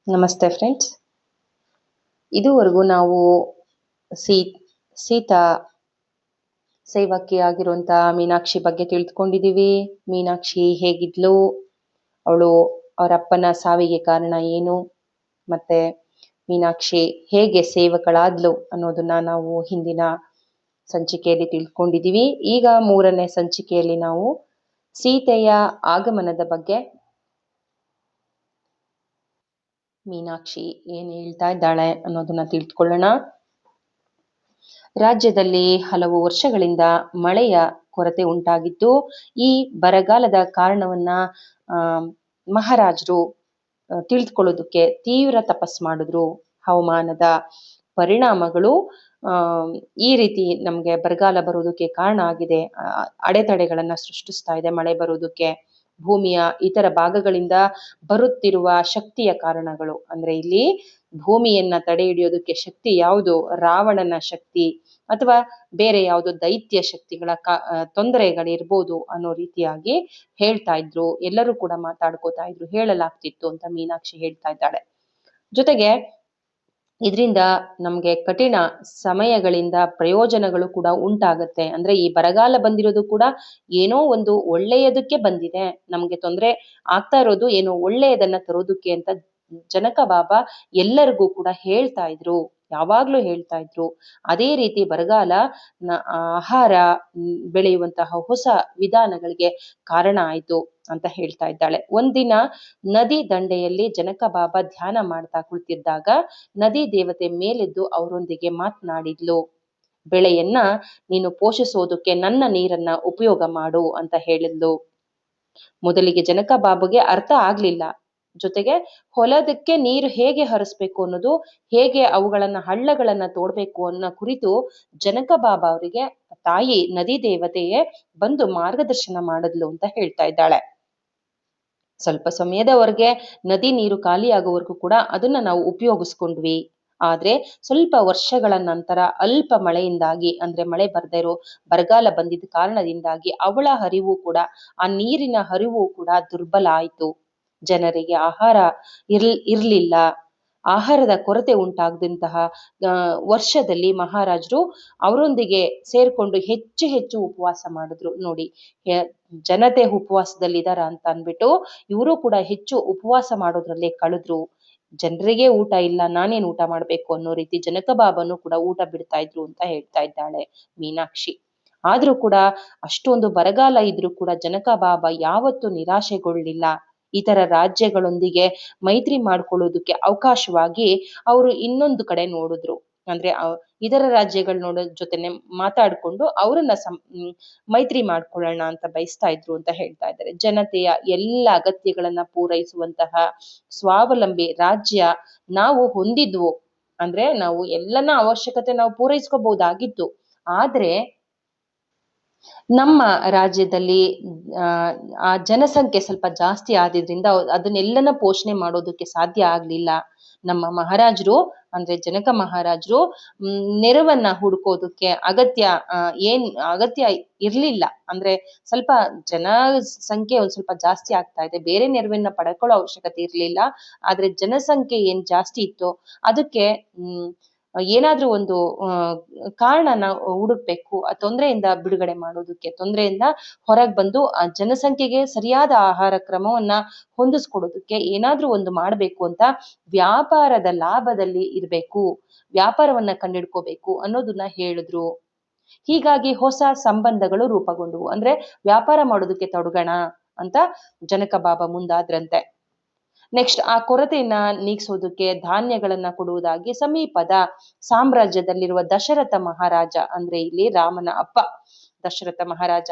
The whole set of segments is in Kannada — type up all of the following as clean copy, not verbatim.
ನಮಸ್ತೆ ಫ್ರೆಂಡ್ಸ್. ಇದುವರೆಗೂ ನಾವು ಸೀ ಸೀತಾ ಸೇವಕಿ ಆಗಿರುವಂತ ಮೀನಾಕ್ಷಿ ಬಗ್ಗೆ ತಿಳಿದುಕೊಂಡಿದ್ದೀವಿ. ಮೀನಾಕ್ಷಿ ಹೇಗಿದ್ಲು, ಅವಳು ಅವರಪ್ಪನ ಸಾವಿಗೆ ಕಾರಣ ಏನು, ಮತ್ತೆ ಮೀನಾಕ್ಷಿ ಹೇಗೆ ಸೇವಕಳಾದ್ಲು ಅನ್ನೋದನ್ನ ನಾವು ಹಿಂದಿನ ಸಂಚಿಕೆಯಲ್ಲಿ ತಿಳ್ಕೊಂಡಿದ್ದೀವಿ. ಈಗ 3ನೇ ಸಂಚಿಕೆಯಲ್ಲಿ ನಾವು ಸೀತೆಯ ಆಗಮನದ ಬಗ್ಗೆ ಮೀನಾಕ್ಷಿ ಏನ್ ಹೇಳ್ತಾ ಇದ್ದಾಳೆ ಅನ್ನೋದನ್ನ ತಿಳಿದುಕೊಳ್ಳೋಣ. ರಾಜ್ಯದಲ್ಲಿ ಹಲವು ವರ್ಷಗಳಿಂದ ಮಳೆಯ ಕೊರತೆ ಉಂಟಾಗಿದ್ದು, ಈ ಬರಗಾಲದ ಕಾರಣವನ್ನ ಮಹಾರಾಜರು ತಿಳಿದುಕೊಳ್ಳೋದಕ್ಕೆ ತೀವ್ರ ತಪಸ್ ಮಾಡಿದ್ರು. ಹವಾಮಾನದ ಪರಿಣಾಮಗಳು ಈ ರೀತಿ ನಮ್ಗೆ ಬರಗಾಲ ಬರೋದಕ್ಕೆ ಕಾರಣ ಆಗಿದೆ, ಅಡೆತಡೆಗಳನ್ನ ಸೃಷ್ಟಿಸ್ತಾ ಇದೆ. ಮಳೆ ಬರೋದಕ್ಕೆ ಭೂಮಿಯ ಇತರ ಭಾಗಗಳಿಂದ ಬರುತ್ತಿರುವ ಶಕ್ತಿಯ ಕಾರಣಗಳು, ಅಂದ್ರೆ ಇಲ್ಲಿ ಭೂಮಿಯನ್ನ ತಡೆ ಹಿಡಿಯೋದಕ್ಕೆ ಶಕ್ತಿ ಯಾವುದು, ರಾವಣನ ಶಕ್ತಿ ಅಥವಾ ಬೇರೆ ಯಾವುದೋ ದೈತ್ಯ ಶಕ್ತಿಗಳ ತೊಂದರೆಗಳಿರ್ಬೋದು ಅನ್ನೋ ರೀತಿಯಾಗಿ ಹೇಳ್ತಾ ಇದ್ರು. ಎಲ್ಲರೂ ಕೂಡ ಮಾತಾಡ್ಕೋತಾ ಇದ್ರು, ಹೇಳಲಾಗ್ತಿತ್ತು ಅಂತ ಮೀನಾಕ್ಷಿ ಹೇಳ್ತಾ ಇದ್ದಾಳೆ. ಜೊತೆಗೆ ಇದರಿಂದ ನಮ್ಗೆ ಕಠಿಣ ಸಮಯಗಳಿಂದ ಪ್ರಯೋಜನಗಳು ಕೂಡ ಉಂಟಾಗತ್ತೆ. ಅಂದ್ರೆ ಈ ಬರಗಾಲ ಬಂದಿರೋದು ಕೂಡ ಏನೋ ಒಂದು ಒಳ್ಳೆಯದಕ್ಕೆ ಬಂದಿದೆ, ನಮ್ಗೆ ತೊಂದರೆ ಆಗ್ತಾ ಇರೋದು ಏನೋ ಒಳ್ಳೆಯದನ್ನ ತರೋದಕ್ಕೆ ಅಂತ ಜನಕ ಬಾಬಾ ಎಲ್ಲರಿಗೂ ಕೂಡ ಹೇಳ್ತಾ ಇದ್ರು, ಯಾವಾಗ್ಲೂ ಹೇಳ್ತಾ ಇದ್ರು. ಅದೇ ರೀತಿ ಬರಗಾಲ ಆಹಾರ ಬೆಳೆಯುವಂತಹ ಹೊಸ ವಿಧಾನಗಳಿಗೆ ಕಾರಣ ಆಯ್ತು ಅಂತ ಹೇಳ್ತಾ ಇದ್ದಾಳೆ. ಒಂದಿನ ನದಿ ದಂಡೆಯಲ್ಲಿ ಜನಕ ಬಾಬಾ ಧ್ಯಾನ ಮಾಡ್ತಾ ಕುಳಿತಿದ್ದಾಗ ನದಿ ದೇವತೆ ಮೇಲೆದ್ದು ಅವರೊಂದಿಗೆ ಮಾತನಾಡಿದ್ಲು. ಬೆಳೆಯನ್ನ ನೀನು ಪೋಷಿಸೋದಕ್ಕೆ ನನ್ನ ನೀರನ್ನ ಉಪಯೋಗ ಮಾಡು ಅಂತ ಹೇಳಿದ್ಲು. ಮೊದಲಿಗೆ ಜನಕ ಬಾಬುಗೆ ಅರ್ಥ ಆಗ್ಲಿಲ್ಲ. ಜೊತೆಗೆ ಹೊಲದಕ್ಕೆ ನೀರು ಹೇಗೆ ಹರಿಸ್ಬೇಕು ಅನ್ನೋದು, ಹೇಗೆ ಅವುಗಳನ್ನ ಹಳ್ಳಗಳನ್ನ ತೋಡ್ಬೇಕು ಅನ್ನೋ ಕುರಿತು ಜನಕ ಬಾಬಾ ಅವರಿಗೆ ತಾಯಿ ನದಿ ದೇವತೆಯೇ ಬಂದು ಮಾರ್ಗದರ್ಶನ ಮಾಡಿದ್ಲು ಅಂತ ಹೇಳ್ತಾ ಇದ್ದಾಳೆ. ಸ್ವಲ್ಪ ಸಮಯದವರೆಗೆ ನದಿ ನೀರು ಖಾಲಿ ಆಗೋವರೆಗೂ ಕೂಡ ಅದನ್ನ ನಾವು ಉಪಯೋಗಿಸ್ಕೊಂಡ್ವಿ. ಆದ್ರೆ ಸ್ವಲ್ಪ ವರ್ಷಗಳ ನಂತರ ಅಲ್ಪ ಮಳೆಯಿಂದಾಗಿ, ಅಂದ್ರೆ ಮಳೆ ಬರ್ದೇ ಇರೋ ಬರಗಾಲ ಬಂದಿದ್ದ ಕಾರಣದಿಂದಾಗಿ ಅವಳ ಹರಿವು ಕೂಡ, ಆ ನೀರಿನ ಹರಿವು ಕೂಡ ದುರ್ಬಲ ಆಯ್ತು. ಜನರಿಗೆ ಆಹಾರ ಇರ್ಲಿಲ್ಲ. ಆಹಾರದ ಕೊರತೆ ಉಂಟಾಗದಂತಹ ವರ್ಷದಲ್ಲಿ ಮಹಾರಾಜರು ಅವರೊಂದಿಗೆ ಸೇರ್ಕೊಂಡು ಹೆಚ್ಚು ಹೆಚ್ಚು ಉಪವಾಸ ಮಾಡಿದ್ರು. ನೋಡಿ, ಜನತೆ ಉಪವಾಸದಲ್ಲಿದಾರ ಅಂತ ಅನ್ಬಿಟ್ಟು ಇವರು ಕೂಡ ಹೆಚ್ಚು ಉಪವಾಸ ಮಾಡೋದ್ರಲ್ಲೇ ಕಳೆದ್ರು. ಜನರಿಗೆ ಊಟ ಇಲ್ಲ, ನಾನೇನ್ ಊಟ ಮಾಡ್ಬೇಕು ಅನ್ನೋ ರೀತಿ ಜನಕ ಬಾಬಾನು ಕೂಡ ಊಟ ಬಿಡ್ತಾ ಇದ್ರು ಅಂತ ಹೇಳ್ತಾ ಇದ್ದಾಳೆ ಮೀನಾಕ್ಷಿ. ಆದ್ರೂ ಕೂಡ ಅಷ್ಟೊಂದು ಬರಗಾಲ ಇದ್ರೂ ಕೂಡ ಜನಕ ಬಾಬಾ ಯಾವತ್ತೂ ನಿರಾಶೆಗೊಳ್ಳಿಲ್ಲ. ಇತರ ರಾಜ್ಯಗಳೊಂದಿಗೆ ಮೈತ್ರಿ ಮಾಡ್ಕೊಳ್ಳೋದಕ್ಕೆ ಅವಕಾಶವಾಗಿ ಅವರು ಇನ್ನೊಂದು ಕಡೆ ನೋಡಿದ್ರು. ಅಂದ್ರೆ ಇದರ ರಾಜ್ಯಗಳು ನೋಡೋದ್ ಜೊತೆನೆ ಮಾತಾಡ್ಕೊಂಡು ಅವರನ್ನ ಮೈತ್ರಿ ಮಾಡ್ಕೊಳ್ಳೋಣ ಅಂತ ಬಯಸ್ತಾ ಇದ್ರು ಅಂತ ಹೇಳ್ತಾ ಇದ್ದಾರೆ. ಜನತೆಯ ಎಲ್ಲ ಅಗತ್ಯಗಳನ್ನ ಪೂರೈಸುವಂತಹ ಸ್ವಾವಲಂಬಿ ರಾಜ್ಯ ನಾವು ಹೊಂದಿದ್ವು. ಅಂದ್ರೆ ನಾವು ಎಲ್ಲನ ಅವಶ್ಯಕತೆ ನಾವು ಪೂರೈಸ್ಕೋಬಹುದಾಗಿತ್ತು. ಆದ್ರೆ ನಮ್ಮ ರಾಜ್ಯದಲ್ಲಿ ಆ ಜನಸಂಖ್ಯೆ ಸ್ವಲ್ಪ ಜಾಸ್ತಿ ಆದಿದ್ರಿಂದ ಅದನ್ನೆಲ್ಲನ ಪೋಷಣೆ ಮಾಡೋದಕ್ಕೆ ಸಾಧ್ಯ ಆಗ್ಲಿಲ್ಲ. ನಮ್ಮ ಮಹಾರಾಜರು, ಅಂದ್ರೆ ಜನಕ ಮಹಾರಾಜರು ನೆರವನ್ನ ಹುಡುಕೋದಕ್ಕೆ ಏನ್ ಅಗತ್ಯ ಇರ್ಲಿಲ್ಲ. ಅಂದ್ರೆ ಸ್ವಲ್ಪ ಜನ ಸಂಖ್ಯೆ ಒಂದ್ ಸ್ವಲ್ಪ ಜಾಸ್ತಿ ಆಗ್ತಾ ಇದೆ, ಬೇರೆ ನೆರವನ್ನ ಪಡ್ಕೊಳ್ಳೋ ಅವಶ್ಯಕತೆ ಇರ್ಲಿಲ್ಲ. ಆದ್ರೆ ಜನಸಂಖ್ಯೆ ಏನ್ ಜಾಸ್ತಿ ಇತ್ತು ಅದಕ್ಕೆ ಏನಾದ್ರೂ ಒಂದು ಕಾರಣನ ಹುಡುಕ್ಬೇಕು, ಆ ತೊಂದರೆಯಿಂದ ಬಿಡುಗಡೆ ಮಾಡೋದಕ್ಕೆ, ತೊಂದರೆಯಿಂದ ಹೊರಗೆ ಬಂದು ಆ ಜನಸಂಖ್ಯೆಗೆ ಸರಿಯಾದ ಆಹಾರ ಕ್ರಮವನ್ನ ಹೊಂದಿಸ್ಕೊಡೋದಕ್ಕೆ ಏನಾದ್ರೂ ಒಂದು ಮಾಡ್ಬೇಕು ಅಂತ ವ್ಯಾಪಾರದ ಲಾಭದಲ್ಲಿ ಇರ್ಬೇಕು, ವ್ಯಾಪಾರವನ್ನ ಕಂಡಿಡ್ಕೋಬೇಕು ಅನ್ನೋದನ್ನ ಹೇಳಿದ್ರು. ಹೀಗಾಗಿ ಹೊಸ ಸಂಬಂಧಗಳು ರೂಪುಗೊಂಡವು. ಅಂದ್ರೆ ವ್ಯಾಪಾರ ಮಾಡೋದಕ್ಕೆ ತೊಡಗೋಣ ಅಂತ ಜನಕ ಬಾಬಾ ಮುಂದಾದ್ರಂತೆ. ನೆಕ್ಸ್ಟ್ ಆ ಕೊರತೆಯನ್ನ ನೀಗಿಸೋದಕ್ಕೆ ಧಾನ್ಯಗಳನ್ನ ಕೊಡುವುದಾಗಿ ಸಮೀಪದ ಸಾಮ್ರಾಜ್ಯದಲ್ಲಿರುವ ದಶರಥ ಮಹಾರಾಜ, ಅಂದ್ರೆ ಇಲ್ಲಿ ರಾಮನ ಅಪ್ಪ ದಶರಥ ಮಹಾರಾಜ,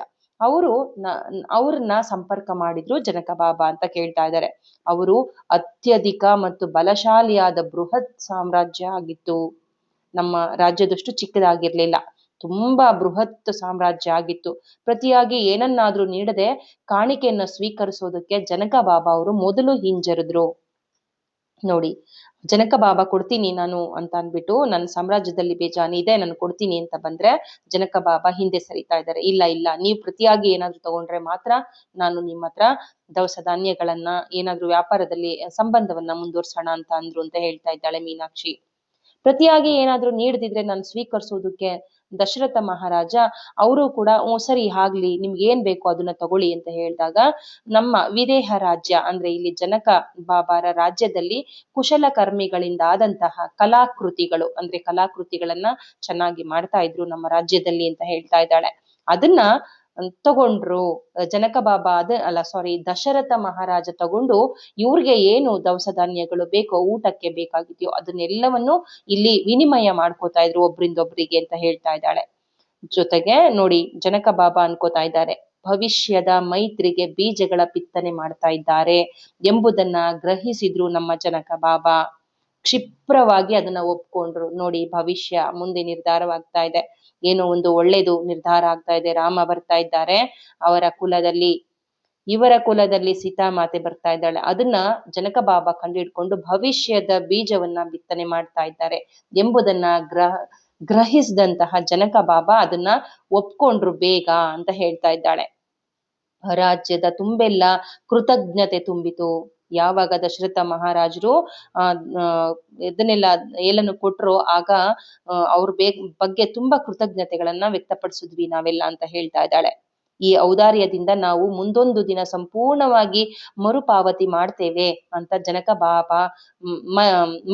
ಅವ್ರನ್ನ ಸಂಪರ್ಕ ಮಾಡಿದ್ರು ಜನಕ ಬಾಬಾ ಅಂತ ಕೇಳ್ತಾ ಇದ್ದಾರೆ. ಅವರು ಅತ್ಯಧಿಕ ಮತ್ತು ಬಲಶಾಲಿಯಾದ ಬೃಹತ್ ಸಾಮ್ರಾಜ್ಯ ಆಗಿತ್ತು. ನಮ್ಮ ರಾಜ್ಯದಷ್ಟು ಚಿಕ್ಕದಾಗಿರ್ಲಿಲ್ಲ, ತುಂಬಾ ಬೃಹತ್ ಸಾಮ್ರಾಜ್ಯ ಆಗಿತ್ತು. ಪ್ರತಿಯಾಗಿ ಏನನ್ನಾದ್ರೂ ನೀಡದೆ ಕಾಣಿಕೆಯನ್ನ ಸ್ವೀಕರಿಸೋದಕ್ಕೆ ಜನಕ ಬಾಬಾ ಅವರು ಮೊದಲು ಹಿಂಜರಿದ್ರು. ನೋಡಿ, ಜನಕ ಬಾಬಾ ಕೊಡ್ತೀನಿ ನಾನು ಅಂತ ಅನ್ಬಿಟ್ಟು, ನನ್ನ ಸಾಮ್ರಾಜ್ಯದಲ್ಲಿ ಬೇಜಾನ್ ಇದೆ ನಾನು ಕೊಡ್ತೀನಿ ಅಂತ ಬಂದ್ರೆ ಜನಕ ಬಾಬಾ ಹಿಂದೆ ಸರಿತಾ ಇದ್ದಾರೆ. ಇಲ್ಲ ಇಲ್ಲ, ನೀವು ಪ್ರತಿಯಾಗಿ ಏನಾದ್ರು ತಗೊಂಡ್ರೆ ಮಾತ್ರ ನಾನು ನಿಮ್ಮ ಹತ್ರ ದವಸ ಧಾನ್ಯಗಳನ್ನ, ಏನಾದ್ರು ವ್ಯಾಪಾರದಲ್ಲಿ ಸಂಬಂಧವನ್ನ ಮುಂದುವರ್ಸೋಣ ಅಂತ ಅಂದ್ರು ಅಂತ ಹೇಳ್ತಾ ಇದ್ದಾಳೆ ಮೀನಾಕ್ಷಿ. ಪ್ರತಿಯಾಗಿ ಏನಾದ್ರು ನೀಡದಿದ್ರೆ ನಾನು ಸ್ವೀಕರಿಸೋದಕ್ಕೆ ದಶರಥ ಮಹಾರಾಜ ಅವರು ಕೂಡ ಸರಿ ಆಗ್ಲಿ, ನಿಮ್ಗೆ ಏನ್ ಬೇಕು ಅದನ್ನ ತಗೊಳ್ಳಿ ಅಂತ ಹೇಳಿದಾಗ, ನಮ್ಮ ವಿದೇಹ ರಾಜ್ಯ ಅಂದ್ರೆ ಇಲ್ಲಿ ಜನಕ ಬಾಬಾರ ರಾಜ್ಯದಲ್ಲಿ ಕುಶಲಕರ್ಮಿಗಳಿಂದ ಆದಂತಹ ಕಲಾಕೃತಿಗಳು, ಅಂದ್ರೆ ಕಲಾಕೃತಿಗಳನ್ನ ಚೆನ್ನಾಗಿ ಮಾಡ್ತಾ ಇದ್ರು ನಮ್ಮ ರಾಜ್ಯದಲ್ಲಿ ಅಂತ ಹೇಳ್ತಾ ಇದ್ದಾಳೆ. ಅದನ್ನ ತಗೊಂಡ್ರು ಜನಕ ಬಾಬಾ, ದಶರಥ ಮಹಾರಾಜ ತಗೊಂಡು ಇವ್ರಿಗೆ ಏನು ದವಸ ಧಾನ್ಯಗಳು ಬೇಕೋ, ಊಟಕ್ಕೆ ಬೇಕಾಗಿದೆಯೋ ಅದನ್ನೆಲ್ಲವನ್ನು ಇಲ್ಲಿ ವಿನಿಮಯ ಮಾಡ್ಕೋತಾ ಇದ್ರು ಒಬ್ರಿಂದೊಬ್ರಿಗೆ ಅಂತ ಹೇಳ್ತಾ ಇದ್ದಾಳೆ. ಜೊತೆಗೆ ನೋಡಿ, ಜನಕ ಬಾಬಾ ಅನ್ಕೋತಾ ಇದ್ದಾರೆ, ಭವಿಷ್ಯದ ಮೈತ್ರಿಗೆ ಬೀಜಗಳ ಬಿತ್ತನೆ ಮಾಡ್ತಾ ಇದ್ದಾರೆ ಎಂಬುದನ್ನ ಗ್ರಹಿಸಿದ್ರು ನಮ್ಮ ಜನಕ ಬಾಬಾ. ಕ್ಷಿಪ್ರವಾಗಿ ಅದನ್ನ ಒಪ್ಕೊಂಡ್ರು. ನೋಡಿ, ಭವಿಷ್ಯ ಮುಂದೆ ನಿರ್ಧಾರವಾಗ್ತಾ ಇದೆ, ಏನೋ ಒಂದು ಒಳ್ಳೇದು ನಿರ್ಧಾರ ಆಗ್ತಾ ಇದೆ. ರಾಮ ಬರ್ತಾ ಇದ್ದಾರೆ, ಅವರ ಕುಲದಲ್ಲಿ, ಇವರ ಕುಲದಲ್ಲಿ ಸೀತಾ ಮಾತೆ ಬರ್ತಾ ಇದ್ದಾಳೆ. ಅದನ್ನ ಜನಕ ಬಾಬಾ ಕಂಡುಹಿಡ್ಕೊಂಡು ಭವಿಷ್ಯದ ಬೀಜವನ್ನ ಬಿತ್ತನೆ ಮಾಡ್ತಾ ಇದ್ದಾರೆ ಎಂಬುದನ್ನ ಗ್ರಹಿಸಿದಂತಹ ಜನಕ ಬಾಬಾ ಅದನ್ನ ಒಪ್ಕೊಂಡ್ರು ಬೇಗ ಅಂತ ಹೇಳ್ತಾ ಇದ್ದಾಳೆ. ರಾಜ್ಯದ ತುಂಬೆಲ್ಲ ಕೃತಜ್ಞತೆ ತುಂಬಿತು. ಯಾವಾಗ ದಶರಥ ಮಹಾರಾಜರು ಇದನ್ನೆಲ್ಲ ಏಲನ್ನು ಕೊಟ್ರು, ಆಗ ಅವ್ರ ಬಗ್ಗೆ ತುಂಬಾ ಕೃತಜ್ಞತೆಗಳನ್ನ ವ್ಯಕ್ತಪಡಿಸಿದ್ವಿ ನಾವೆಲ್ಲ ಅಂತ ಹೇಳ್ತಾ ಇದ್ದಾಳೆ. ಈ ಔದಾರ್ಯದಿಂದ ನಾವು ಮುಂದೊಂದು ದಿನ ಸಂಪೂರ್ಣವಾಗಿ ಮರುಪಾವತಿ ಮಾಡ್ತೇವೆ ಅಂತ ಜನಕ ಬಾಬಾ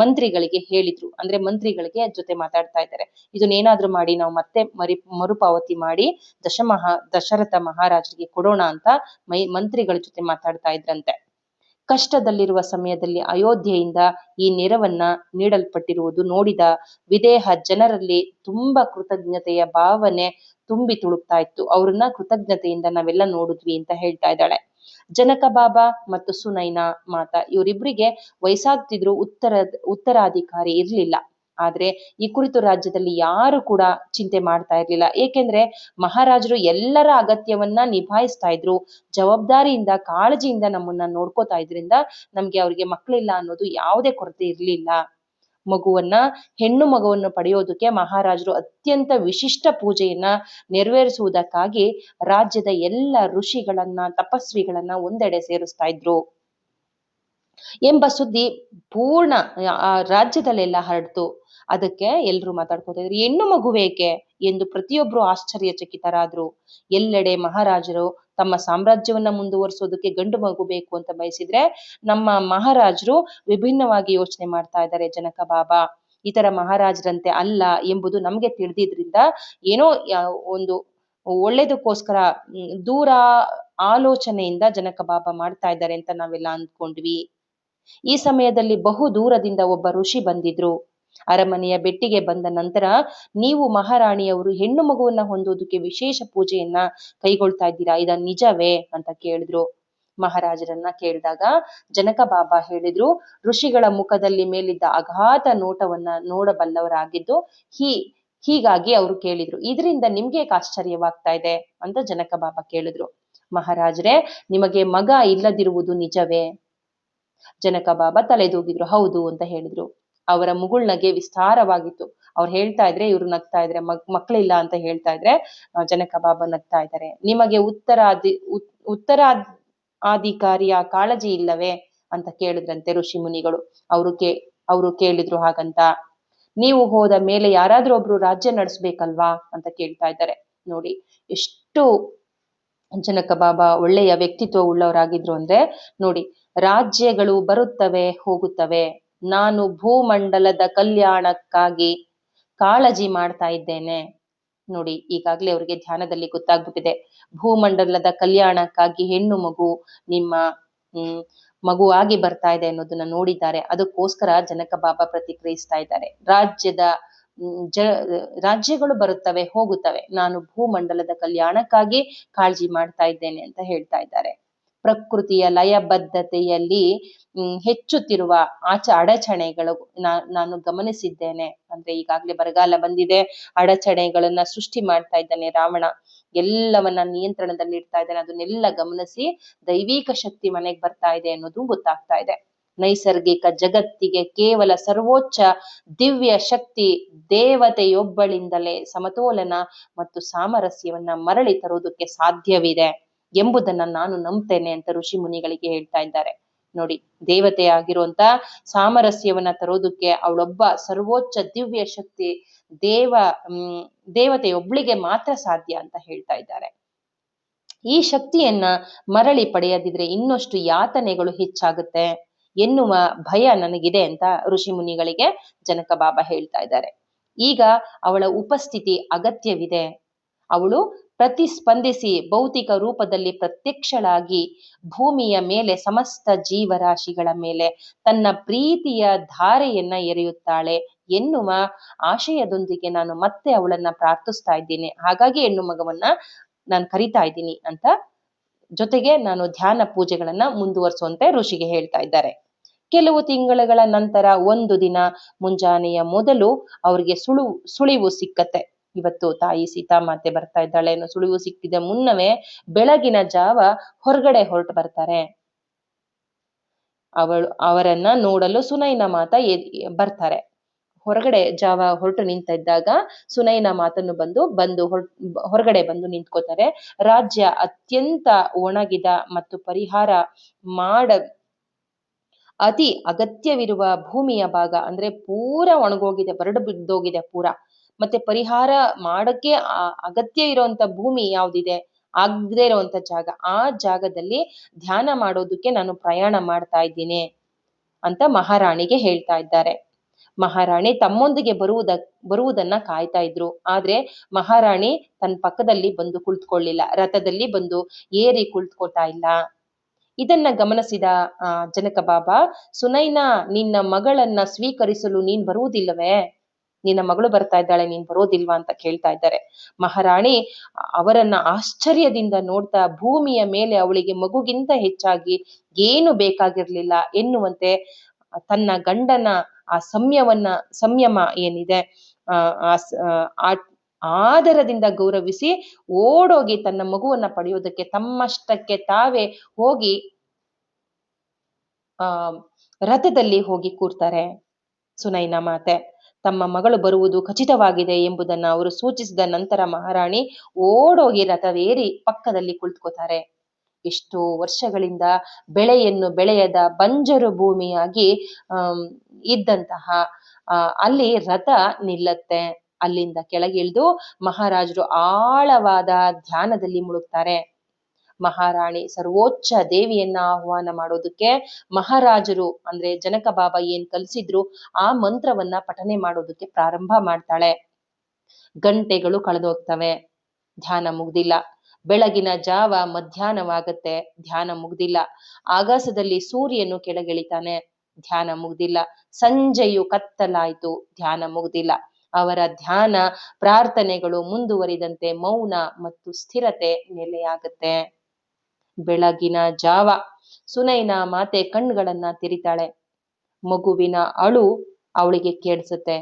ಮಂತ್ರಿಗಳಿಗೆ ಹೇಳಿದ್ರು. ಅಂದ್ರೆ ಮಂತ್ರಿಗಳಿಗೆ ಜೊತೆ ಮಾತಾಡ್ತಾ ಇದ್ದಾರೆ, ಇದನ್ನೇನಾದ್ರೂ ಮಾಡಿ ನಾವು ಮತ್ತೆ ಮರುಪಾವತಿ ಮಾಡಿ ದಶರಥ ಮಹಾರಾಜರಿಗೆ ಕೊಡೋಣ ಅಂತ ಮಂತ್ರಿಗಳ ಜೊತೆ ಮಾತಾಡ್ತಾ ಇದ್ರಂತೆ. ಕಷ್ಟದಲ್ಲಿರುವ ಸಮಯದಲ್ಲಿ ಅಯೋಧ್ಯೆಯಿಂದ ಈ ನೆರವನ್ನ ನೀಡಲ್ಪಟ್ಟಿರುವುದು ನೋಡಿದ ವಿದೇಹ ಜನರಲ್ಲಿ ತುಂಬಾ ಕೃತಜ್ಞತೆಯ ಭಾವನೆ ತುಂಬಿ ತುಳುಕ್ತಾ ಇತ್ತು. ಅವ್ರನ್ನ ಕೃತಜ್ಞತೆಯಿಂದ ನಾವೆಲ್ಲ ನೋಡಿದ್ವಿ ಅಂತ ಹೇಳ್ತಾ ಇದ್ದಾಳೆ. ಜನಕ ಬಾಬಾ ಮತ್ತು ಸುನೈನಾ ಮಾತಾ ಇವರಿಬ್ಬರಿಗೆ ವಯಸ್ಸಾಗ್ತಿದ್ರು, ಉತ್ತರಾಧಿಕಾರಿ ಇರ್ಲಿಲ್ಲ. ಆದ್ರೆ ಈ ಕುರಿತು ರಾಜ್ಯದಲ್ಲಿ ಯಾರು ಕೂಡ ಚಿಂತೆ ಮಾಡ್ತಾ ಇರ್ಲಿಲ್ಲ. ಏಕೆಂದ್ರೆ ಮಹಾರಾಜರು ಎಲ್ಲರ ಅಗತ್ಯವನ್ನ ನಿಭಾಯಿಸ್ತಾ ಇದ್ರು, ಜವಾಬ್ದಾರಿಯಿಂದ ಕಾಳಜಿಯಿಂದ ನಮ್ಮನ್ನ ನೋಡ್ಕೋತಾ ಇದ್ರಿಂದ ನಮ್ಗೆ ಅವ್ರಿಗೆ ಮಕ್ಕಳಿಲ್ಲ ಅನ್ನೋದು ಯಾವುದೇ ಕೊರತೆ ಇರ್ಲಿಲ್ಲ. ಹೆಣ್ಣು ಮಗುವನ್ನು ಪಡೆಯೋದಕ್ಕೆ ಮಹಾರಾಜರು ಅತ್ಯಂತ ವಿಶಿಷ್ಟ ಪೂಜೆಯನ್ನ ನೆರವೇರಿಸುವುದಕ್ಕಾಗಿ ರಾಜ್ಯದ ಎಲ್ಲ ಋಷಿಗಳನ್ನ, ತಪಸ್ವಿಗಳನ್ನ ಒಂದೆಡೆ ಸೇರಿಸ್ತಾ ಇದ್ರು ಎಂಬ ಸುದ್ದಿ ಪೂರ್ಣ ರಾಜ್ಯದಲ್ಲೆಲ್ಲ ಹರಡ್ತು. ಅದಕ್ಕೆ ಎಲ್ರು ಮಾತಾಡ್ಕೋತಾ ಇದ್ರು, ಹೆಣ್ಣು ಮಗುವೇಕೆ ಎಂದು ಪ್ರತಿಯೊಬ್ರು ಆಶ್ಚರ್ಯಚಕಿತರಾದ್ರು. ಎಲ್ಲೆಡೆ ಮಹಾರಾಜರು ತಮ್ಮ ಸಾಮ್ರಾಜ್ಯವನ್ನ ಮುಂದುವರಿಸೋದಕ್ಕೆ ಗಂಡು ಮಗು ಬೇಕು ಅಂತ ಬಯಸಿದ್ರೆ, ನಮ್ಮ ಮಹಾರಾಜರು ವಿಭಿನ್ನವಾಗಿ ಯೋಚನೆ ಮಾಡ್ತಾ ಇದ್ದಾರೆ. ಜನಕ ಬಾಬಾ ಇತರ ಮಹಾರಾಜರಂತೆ ಅಲ್ಲ ಎಂಬುದು ನಮ್ಗೆ ತಿಳಿದಿದ್ರಿಂದ ಏನೋ ಒಂದು ಒಳ್ಳೇದಕ್ಕೋಸ್ಕರ ದೂರ ಆಲೋಚನೆಯಿಂದ ಜನಕ ಬಾಬಾ ಮಾಡ್ತಾ ಇದ್ದಾರೆ ಅಂತ ನಾವೆಲ್ಲ ಅಂದ್ಕೊಂಡ್ವಿ. ಈ ಸಮಯದಲ್ಲಿ ಬಹು ದೂರದಿಂದ ಒಬ್ಬ ಋಷಿ ಬಂದಿದ್ರು. ಅರಮನೆಯ ಬೆಟ್ಟಿಗೆ ಬಂದ ನಂತರ, ನೀವು ಮಹಾರಾಣಿಯವರು ಹೆಣ್ಣು ಮಗುವನ್ನ ಹೊಂದೋದಕ್ಕೆ ವಿಶೇಷ ಪೂಜೆಯನ್ನ ಕೈಗೊಳ್ತಾ ಇದ್ದೀರಾ, ಇದ ನಿಜವೇ ಅಂತ ಕೇಳಿದ್ರು. ಮಹಾರಾಜರನ್ನ ಕೇಳಿದಾಗ ಜನಕ ಬಾಬಾ ಹೇಳಿದ್ರು, ಋಷಿಗಳ ಮುಖದಲ್ಲಿ ಮೇಲಿದ್ದ ಅಗಾಧ ನೋಟವನ್ನ ನೋಡಬಲ್ಲವರಾಗಿದ್ದು ಹೀಗಾಗಿ ಅವರು ಕೇಳಿದ್ರು, ಇದರಿಂದ ನಿಮ್ಗೆ ಆಶ್ಚರ್ಯವಾಗ್ತಾ ಇದೆ ಅಂತ ಜನಕ ಬಾಬಾ ಕೇಳಿದ್ರು. ಮಹಾರಾಜರೇ, ನಿಮಗೆ ಮಗ ಇಲ್ಲದಿರುವುದು ನಿಜವೇ? ಜನಕ ಬಾಬಾ ತಲೆದೂಗಿದ್ರು. ಹೌದು ಅಂತ ಹೇಳಿದ್ರು. ಅವರ ಮುಗುಳ್ನಗೆ ವಿಸ್ತಾರವಾಗಿತ್ತು. ಅವ್ರು ಹೇಳ್ತಾ ಇದ್ರೆ ಇವ್ರು ನಗ್ತಾ ಇದ್ರೆ, ಮಕ್ಕಳಿಲ್ಲ ಅಂತ ಹೇಳ್ತಾ ಇದ್ರೆ ಜನಕ ಬಾಬಾ ನಗ್ತಾ ಇದ್ದಾರೆ. ನಿಮಗೆ ಉತ್ತರಾಧಿಕಾರಿಯ ಕಾಳಜಿ ಇಲ್ಲವೇ ಅಂತ ಕೇಳಿದ್ರಂತೆ ಋಷಿ ಮುನಿಗಳು. ಅವರು ಕೇಳಿದ್ರು ಹಾಗಂತ. ನೀವು ಹೋದ ಮೇಲೆ ಯಾರಾದ್ರೂ ಒಬ್ರು ರಾಜ್ಯ ನಡೆಸ್ಬೇಕಲ್ವಾ ಅಂತ ಕೇಳ್ತಾ ಇದ್ದಾರೆ. ನೋಡಿ, ಎಷ್ಟು ಜನಕ ಬಾಬಾ ಒಳ್ಳೆಯ ವ್ಯಕ್ತಿತ್ವ ಉಳ್ಳವರಾಗಿದ್ರು ಅಂದ್ರೆ, ನೋಡಿ, ರಾಜ್ಯಗಳು ಬರುತ್ತವೆ ಹೋಗುತ್ತವೆ, ನಾನು ಭೂಮಂಡಲದ ಕಲ್ಯಾಣಕ್ಕಾಗಿ ಕಾಳಜಿ ಮಾಡ್ತಾ ಇದ್ದೇನೆ. ನೋಡಿ, ಈಗಾಗ್ಲೇ ಅವ್ರಿಗೆ ಧ್ಯಾನದಲ್ಲಿ ಗೊತ್ತಾಗ್ಬಿಟ್ಟಿದೆ, ಭೂಮಂಡಲದ ಕಲ್ಯಾಣಕ್ಕಾಗಿ ಹೆಣ್ಣು ಮಗು ನಿಮ್ಮ ಮಗುವಾಗಿ ಬರ್ತಾ ಇದೆ ಅನ್ನೋದನ್ನ ನೋಡಿದ್ದಾರೆ. ಅದಕ್ಕೋಸ್ಕರ ಜನಕ ಬಾಬಾ ಪ್ರತಿಕ್ರಿಯಿಸ್ತಾ ಇದ್ದಾರೆ. ರಾಜ್ಯಗಳು ಬರುತ್ತವೆ ಹೋಗುತ್ತವೆ, ನಾನು ಭೂಮಂಡಲದ ಕಲ್ಯಾಣಕ್ಕಾಗಿ ಕಾಳಜಿ ಮಾಡ್ತಾ ಇದ್ದೇನೆ ಅಂತ ಹೇಳ್ತಾ ಇದ್ದಾರೆ. ಪ್ರಕೃತಿಯ ಲಯಬದ್ಧತೆಯಲ್ಲಿ ಹೆಚ್ಚುತ್ತಿರುವ ಅಡಚಣೆಗಳು ನಾನು ಗಮನಿಸಿದ್ದೇನೆ. ಅಂದ್ರೆ ಈಗಾಗ್ಲೇ ಬರಗಾಲ ಬಂದಿದೆ, ಅಡಚಣೆಗಳನ್ನ ಸೃಷ್ಟಿ ಮಾಡ್ತಾ ಇದ್ದಾನೆ ರಾವಣ, ಎಲ್ಲವನ್ನ ನಿಯಂತ್ರಣದಲ್ಲಿ ಇಡ್ತಾ ಇದ್ದಾನೆ. ಅದನ್ನೆಲ್ಲ ಗಮನಿಸಿ ದೈವಿಕ ಶಕ್ತಿ ಮನೆಗೆ ಬರ್ತಾ ಇದೆ ಅನ್ನೋದು ಗೊತ್ತಾಗ್ತಾ ಇದೆ. ನೈಸರ್ಗಿಕ ಜಗತ್ತಿಗೆ ಕೇವಲ ಸರ್ವೋಚ್ಚ ದಿವ್ಯ ಶಕ್ತಿ ದೇವತೆಯೊಬ್ಬಳಿಂದಲೇ ಸಮತೋಲನ ಮತ್ತು ಸಾಮರಸ್ಯವನ್ನ ಮರಳಿ ತರುವುದಕ್ಕೆ ಸಾಧ್ಯವಿದೆ ಎಂಬುದನ್ನ ನಾನು ನಂಬ್ತೇನೆ ಅಂತ ಋಷಿ ಮುನಿಗಳಿಗೆ ಹೇಳ್ತಾ ಇದ್ದಾರೆ. ನೋಡಿ, ದೇವತೆ ಆಗಿರುವಂತ ಸಾಮರಸ್ಯವನ್ನ ತರೋದಕ್ಕೆ ಅವಳೊಬ್ಬ ಸರ್ವೋಚ್ಚ ದಿವ್ಯ ಶಕ್ತಿ ದೇವತೆಯೊಬ್ಳಿಗೆ ಮಾತ್ರ ಸಾಧ್ಯ ಅಂತ ಹೇಳ್ತಾ ಇದ್ದಾರೆ. ಈ ಶಕ್ತಿಯನ್ನ ಮರಳಿ ಪಡೆಯದಿದ್ರೆ ಇನ್ನಷ್ಟು ಯಾತನೆಗಳು ಹೆಚ್ಚಾಗುತ್ತೆ ಎನ್ನುವ ಭಯ ನನಗಿದೆ ಅಂತ ಋಷಿ ಮುನಿಗಳಿಗೆ ಜನಕ ಬಾಬಾ ಹೇಳ್ತಾ ಇದ್ದಾರೆ. ಈಗ ಅವಳ ಉಪಸ್ಥಿತಿ ಅಗತ್ಯವಿದೆ. ಅವಳು ಪ್ರತಿಸ್ಪಂದಿಸಿ ಭೌತಿಕ ರೂಪದಲ್ಲಿ ಪ್ರತ್ಯಕ್ಷಳಾಗಿ ಭೂಮಿಯ ಮೇಲೆ ಸಮಸ್ತ ಜೀವರಾಶಿಗಳ ಮೇಲೆ ತನ್ನ ಪ್ರೀತಿಯ ಧಾರೆಯನ್ನ ಎರೆಯುತ್ತಾಳೆ ಎನ್ನುವ ಆಶಯದೊಂದಿಗೆ ನಾನು ಮತ್ತೆ ಅವಳನ್ನ ಪ್ರಾರ್ಥಿಸ್ತಾ ಇದ್ದೀನಿ. ಹಾಗಾಗಿ ಹೆಣ್ಣು ಮಗವನ್ನ ನಾನು ಕರಿತಾ ಇದ್ದೀನಿ ಅಂತ ಜೊತೆಗೆ ನಾನು ಧ್ಯಾನ ಪೂಜೆಗಳನ್ನ ಮುಂದುವರಿಸುವಂತೆ ಋಷಿಗೆ ಹೇಳ್ತಾ ಇದ್ದಾರೆ. ಕೆಲವು ತಿಂಗಳುಗಳ ನಂತರ ಒಂದು ದಿನ ಮುಂಜಾನೆಯ ಮೊದಲು ಅವ್ರಿಗೆ ಸುಳಿವು ಸಿಕ್ಕತ್ತೆ. ಇವತ್ತು ತಾಯಿ ಸೀತಾಮಾತೆ ಬರ್ತಾ ಇದ್ದಾಳೆ ಅನ್ನೋ ಸುಳಿವು ಸಿಕ್ಕಿದ ಮುನ್ನವೇ ಬೆಳಗಿನ ಜಾವ ಹೊರಗಡೆ ಹೊರಟು ಬರ್ತಾರೆ. ಅವರನ್ನ ನೋಡಲು ಸುನೈನಾ ಮಾತಾ ಬರ್ತಾರೆ. ಹೊರಗಡೆ ಜಾವ ಹೊರಟು ನಿಂತ ಇದ್ದಾಗ ಸುನೈನಾ ಮಾತನ್ನು ಬಂದು ಹೊರಗಡೆ ಬಂದು ನಿಂತ್ಕೋತಾರೆ. ರಾಜ್ಯ ಅತ್ಯಂತ ಒಣಗಿದ ಮತ್ತು ಪರಿಹಾರ ಅತಿ ಅಗತ್ಯವಿರುವ ಭೂಮಿಯ ಭಾಗ, ಅಂದ್ರೆ ಪೂರ ಒಣಗೋಗಿದೆ, ಬರಡು ಬಿದ್ದೋಗಿದೆ ಪೂರ. ಮತ್ತೆ ಪರಿಹಾರ ಮಾಡಕ್ಕೆ ಅಗತ್ಯ ಇರುವಂತ ಭೂಮಿ ಯಾವ್ದಿದೆ, ಆಗದೆ ಇರುವಂತ ಜಾಗ, ಆ ಜಾಗದಲ್ಲಿ ಧ್ಯಾನ ಮಾಡೋದಕ್ಕೆ ನಾನು ಪ್ರಯಾಣ ಮಾಡ್ತಾ ಇದ್ದೀನಿ ಅಂತ ಮಹಾರಾಣಿಗೆ ಹೇಳ್ತಾ ಇದ್ದಾರೆ. ಮಹಾರಾಣಿ ತಮ್ಮೊಂದಿಗೆ ಬರುವುದನ್ನ ಕಾಯ್ತಾ ಇದ್ರು. ಆದ್ರೆ ಮಹಾರಾಣಿ ತನ್ನ ಪಕ್ಕದಲ್ಲಿ ಬಂದು ಕುಳಿತುಕೊಳ್ಳಿಲ್ಲ, ರಥದಲ್ಲಿ ಬಂದು ಏರಿ ಕುಳಿತುಕೊಳ್ತಾ ಇಲ್ಲ. ಇದನ್ನ ಗಮನಿಸಿದ ಜನಕ ಬಾಬಾ, ಸುನೈನಾ, ನಿನ್ನ ಮಗಳನ್ನ ಸ್ವೀಕರಿಸಲು ನೀನ್ ಬರುವುದಿಲ್ಲವೇ? ನಿನ್ನ ಮಗಳು ಬರ್ತಾ ಇದ್ದಾಳೆ, ನೀನ್ ಬರೋದಿಲ್ವಾ ಅಂತ ಕೇಳ್ತಾ ಇದ್ದಾರೆ. ಮಹಾರಾಣಿ ಅವರನ್ನ ಆಶ್ಚರ್ಯದಿಂದ ನೋಡ್ತಾ, ಭೂಮಿಯ ಮೇಲೆ ಅವಳಿಗೆ ಮಗುಗಿಂತ ಹೆಚ್ಚಾಗಿ ಏನು ಬೇಕಾಗಿರ್ಲಿಲ್ಲ ಎನ್ನುವಂತೆ ತನ್ನ ಗಂಡನ ಆ ಸಂಯಮ ಏನಿದೆ ಆದರದಿಂದ ಗೌರವಿಸಿ ಓಡೋಗಿ ತನ್ನ ಮಗುವನ್ನ ಪಡೆಯೋದಕ್ಕೆ ತಮ್ಮಷ್ಟಕ್ಕೆ ತಾವೇ ಹೋಗಿ ರಥದಲ್ಲಿ ಹೋಗಿ ಕೂರ್ತಾರೆ. ಸುನೈನಾ ಮಾತೆ ತಮ್ಮ ಮಗಳು ಬರುವುದು ಖಚಿತವಾಗಿದೆ ಎಂಬುದನ್ನ ಅವರು ಸೂಚಿಸಿದ ನಂತರ ಮಹಾರಾಣಿ ಓಡೋಗಿ ರಥವೇರಿ ಪಕ್ಕದಲ್ಲಿ ಕುಳಿತುಕೋತಾರೆ. ಎಷ್ಟೋ ವರ್ಷಗಳಿಂದ ಬೆಳೆಯನ್ನು ಬೆಳೆಯದ ಬಂಜರು ಭೂಮಿಯಾಗಿ ಇದ್ದಂತಹ ಅಲ್ಲಿ ರಥ ನಿಲ್ಲತ್ತೆ. ಅಲ್ಲಿಂದ ಕೆಳಗಿಳಿದು ಮಹಾರಾಜರು ಆಳವಾದ ಧ್ಯಾನದಲ್ಲಿ ಮುಳುಗ್ತಾರೆ. ಮಹಾರಾಣಿ ಸರ್ವೋಚ್ಚ ದೇವಿಯನ್ನ ಆಹ್ವಾನ ಮಾಡೋದಕ್ಕೆ ಮಹಾರಾಜರು ಅಂದ್ರೆ ಜನಕ ಬಾಬಾ ಏನ್ ಕಲಿಸಿದ್ರು ಆ ಮಂತ್ರವನ್ನ ಪಠನೆ ಮಾಡೋದಕ್ಕೆ ಪ್ರಾರಂಭ ಮಾಡ್ತಾಳೆ. ಗಂಟೆಗಳು ಕಳೆದೋಗ್ತವೆ, ಧ್ಯಾನ ಮುಗ್ದಿಲ್ಲ. ಬೆಳಗಿನ ಜಾವ ಮಧ್ಯಾಹ್ನವಾಗತ್ತೆ, ಧ್ಯಾನ ಮುಗ್ದಿಲ್ಲ. ಆಗಸದಲ್ಲಿ ಸೂರ್ಯನು ಕೆಳಗಿಳಿತಾನೆ, ಧ್ಯಾನ ಮುಗ್ದಿಲ್ಲ. ಸಂಜೆಯು ಕತ್ತಲಾಯ್ತು, ಧ್ಯಾನ ಮುಗ್ದಿಲ್ಲ. ಅವರ ಧ್ಯಾನ ಪ್ರಾರ್ಥನೆಗಳು ಮುಂದುವರಿದಂತೆ ಮೌನ ಮತ್ತು ಸ್ಥಿರತೆ ನೆಲೆಯಾಗತ್ತೆ. ಬೆಳಗಿನ ಜಾವ ಸುನೈನಾ ಮಾತೆ ಕಣ್ಗಳನ್ನ ತೆರಿತಾಳೆ. ಮಗುವಿನ ಅಳು ಅವಳಿಗೆ ಕೇಳಿಸುತ್ತೆ.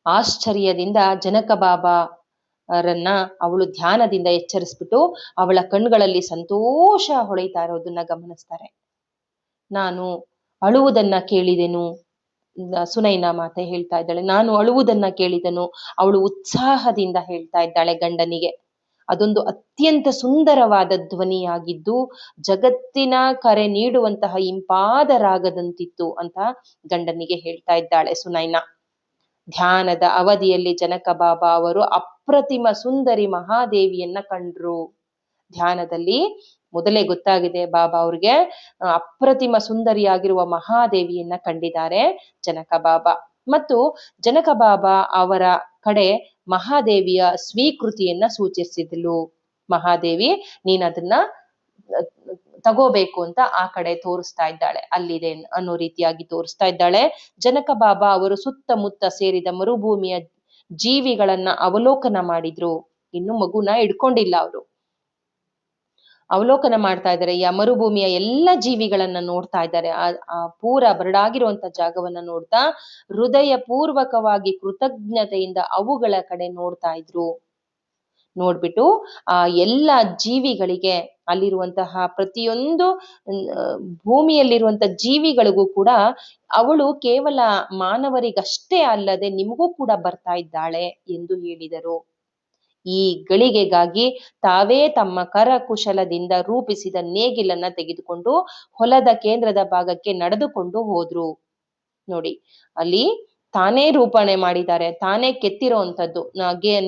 ಆಶ್ಚರ್ಯದಿಂದ ಜನಕ ಬಾಬಾ ಅವಳು ಧ್ಯಾನದಿಂದ ಎಚ್ಚರಿಸ್ಬಿಟ್ಟು ಅವಳ ಕಣ್ಗಳಲ್ಲಿ ಸಂತೋಷ ಹೊಳಿತಾ ಇರೋದನ್ನ ಗಮನಿಸ್ತಾರೆ. ನಾನು ಅಳುವುದನ್ನ ಕೇಳಿದೆನು, ಸುನೈನಾ ಮಾತೆ ಹೇಳ್ತಾ ಇದ್ದಾಳೆ. ನಾನು ಅಳುವುದನ್ನ ಕೇಳಿದೆನು. ಅವಳು ಉತ್ಸಾಹದಿಂದ ಹೇಳ್ತಾ ಇದ್ದಾಳೆ ಗಂಡನಿಗೆ. ಅದೊಂದು ಅತ್ಯಂತ ಸುಂದರವಾದ ಧ್ವನಿಯಾಗಿದ್ದು ಜಗತ್ತಿನ ಕರೆ ನೀಡುವಂತಹ ಇಂಪಾದ ರಾಗದಂತಿತ್ತು ಅಂತ ಗಂಡನಿಗೆ ಹೇಳ್ತಾ ಇದ್ದಾಳೆ ಸುನೈನಾ. ಧ್ಯಾನದ ಅವಧಿಯಲ್ಲಿ ಜನಕ ಬಾಬಾ ಅವರು ಅಪ್ರತಿಮ ಸುಂದರಿ ಮಹಾದೇವಿಯನ್ನ ಕಂಡ್ರು. ಧ್ಯಾನದಲ್ಲಿ ಮೊದಲೇ ಗೊತ್ತಾಗಿದೆ ಬಾಬಾ ಅವ್ರಿಗೆ ಅಪ್ರತಿಮ ಸುಂದರಿಯಾಗಿರುವ ಮಹಾದೇವಿಯನ್ನ ಕಂಡಿದ್ದಾರೆ ಜನಕ ಬಾಬಾ. ಮತ್ತು ಜನಕ ಬಾಬಾ ಅವರ ಕಡೆ ಮಹಾದೇವಿಯ ಸ್ವೀಕೃತಿಯನ್ನ ಸೂಚಿಸಿದ್ಲು. ಮಹಾದೇವಿ ನೀನ್ ಅದನ್ನ ತಗೋಬೇಕು ಅಂತ ಆ ಕಡೆ ತೋರಿಸ್ತಾ ಇದ್ದಾಳೆ, ಅಲ್ಲಿದೆ ಅನ್ನೋ ರೀತಿಯಾಗಿ ತೋರಿಸ್ತಾ ಇದ್ದಾಳೆ. ಜನಕ ಬಾಬಾ ಅವರು ಸುತ್ತಮುತ್ತ ಸೇರಿದ ಮರುಭೂಮಿಯ ಜೀವಿಗಳನ್ನ ಅವಲೋಕನ ಮಾಡಿದ್ರು. ಇನ್ನು ಮಗುನ ಹಿಡ್ಕೊಂಡಿಲ್ಲ, ಅವರು ಅವಲೋಕನ ಮಾಡ್ತಾ ಇದ್ದಾರೆ. ಈ ಮರುಭೂಮಿಯ ಎಲ್ಲ ಜೀವಿಗಳನ್ನ ನೋಡ್ತಾ ಇದ್ದಾರೆ. ಆ ಪೂರ ಬರಡಾಗಿರುವಂತ ಜಾಗವನ್ನ ನೋಡ್ತಾ ಹೃದಯ ಪೂರ್ವಕವಾಗಿ ಕೃತಜ್ಞತೆಯಿಂದ ಅವುಗಳ ಕಡೆ ನೋಡ್ತಾ ಇದ್ರು. ನೋಡ್ಬಿಟ್ಟು ಆ ಎಲ್ಲ ಜೀವಿಗಳಿಗೆ, ಅಲ್ಲಿರುವಂತಹ ಪ್ರತಿಯೊಂದು ಭೂಮಿಯಲ್ಲಿರುವಂತ ಜೀವಿಗಳಿಗೂ ಕೂಡ ಅವಳು ಕೇವಲ ಮಾನವರಿಗಷ್ಟೇ ಅಲ್ಲದೆ ನಿಮಗೂ ಕೂಡ ಬರ್ತಾ ಇದ್ದಾಳೆ ಎಂದು ಹೇಳಿದರು. ಈ ಗಳಿಗೆಗಾಗಿ ತಾವೇ ತಮ್ಮ ಕರಕುಶಲದಿಂದ ರೂಪಿಸಿದ ನೇಗಿಲನ್ನ ತೆಗೆದುಕೊಂಡು ಹೊಲದ ಕೇಂದ್ರದ ಭಾಗಕ್ಕೆ ನಡೆದುಕೊಂಡು ಹೋದ್ರು. ನೋಡಿ, ಅಲ್ಲಿ ತಾನೇ ರೂಪಣೆ ಮಾಡಿದ್ದಾರೆ, ತಾನೇ ಕೆತ್ತಿರೋಂಥದ್ದು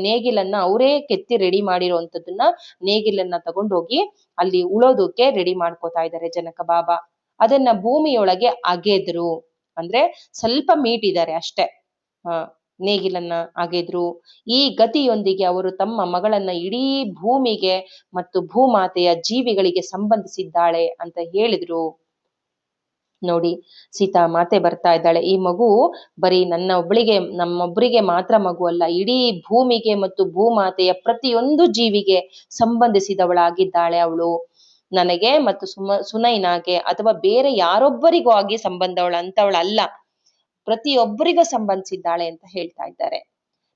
ನೇಗಿಲನ್ನ ಅವರೇ ಕೆತ್ತಿ ರೆಡಿ ಮಾಡಿರೋಂಥದ್ದನ್ನ ನೇಗಿಲನ್ನ ತಗೊಂಡೋಗಿ ಅಲ್ಲಿ ಉಳೋದಕ್ಕೆ ರೆಡಿ ಮಾಡ್ಕೋತಾ ಇದ್ದಾರೆ ಜನಕ ಬಾಬಾ. ಅದನ್ನ ಭೂಮಿಯೊಳಗೆ ಅಗೆದ್ರು, ಅಂದ್ರೆ ಸ್ವಲ್ಪ ಮೀಟಿದ್ದಾರೆ ಅಷ್ಟೇ. ನೇಗಿಲನ್ನ ಅಗೆದ್ರು. ಈ ಗತಿಯೊಂದಿಗೆ ಅವರು ತಮ್ಮ ಮಗಳನ್ನ ಇಡೀ ಭೂಮಿಗೆ ಮತ್ತು ಭೂಮಾತೆಯ ಜೀವಿಗಳಿಗೆ ಸಂಬಂಧಿಸಿದ್ದಾಳೆ ಅಂತ ಹೇಳಿದ್ರು. ನೋಡಿ, ಸೀತಾ ಮಾತೆ ಬರ್ತಾ ಇದ್ದಾಳೆ. ಈ ಮಗು ಬರೀ ನಮ್ಮೊಬ್ಬರಿಗೆ ಮಾತ್ರ ಮಗು ಅಲ್ಲ, ಇಡೀ ಭೂಮಿಗೆ ಮತ್ತು ಭೂಮಾತೆಯ ಪ್ರತಿಯೊಂದು ಜೀವಿಗೆ ಸಂಬಂಧಿಸಿದವಳಾಗಿದ್ದಾಳೆ ಅವಳು. ನನಗೆ ಮತ್ತು ಸುನೈನಾಗೆ ಅಥವಾ ಬೇರೆ ಯಾರೊಬ್ಬರಿಗೂ ಆಗಿ ಅಂತವಳಲ್ಲ, ಪ್ರತಿಯೊಬ್ಬರಿಗೂ ಸಂಬಂಧಿಸಿದ್ದಾಳೆ ಅಂತ ಹೇಳ್ತಾ ಇದ್ದಾರೆ.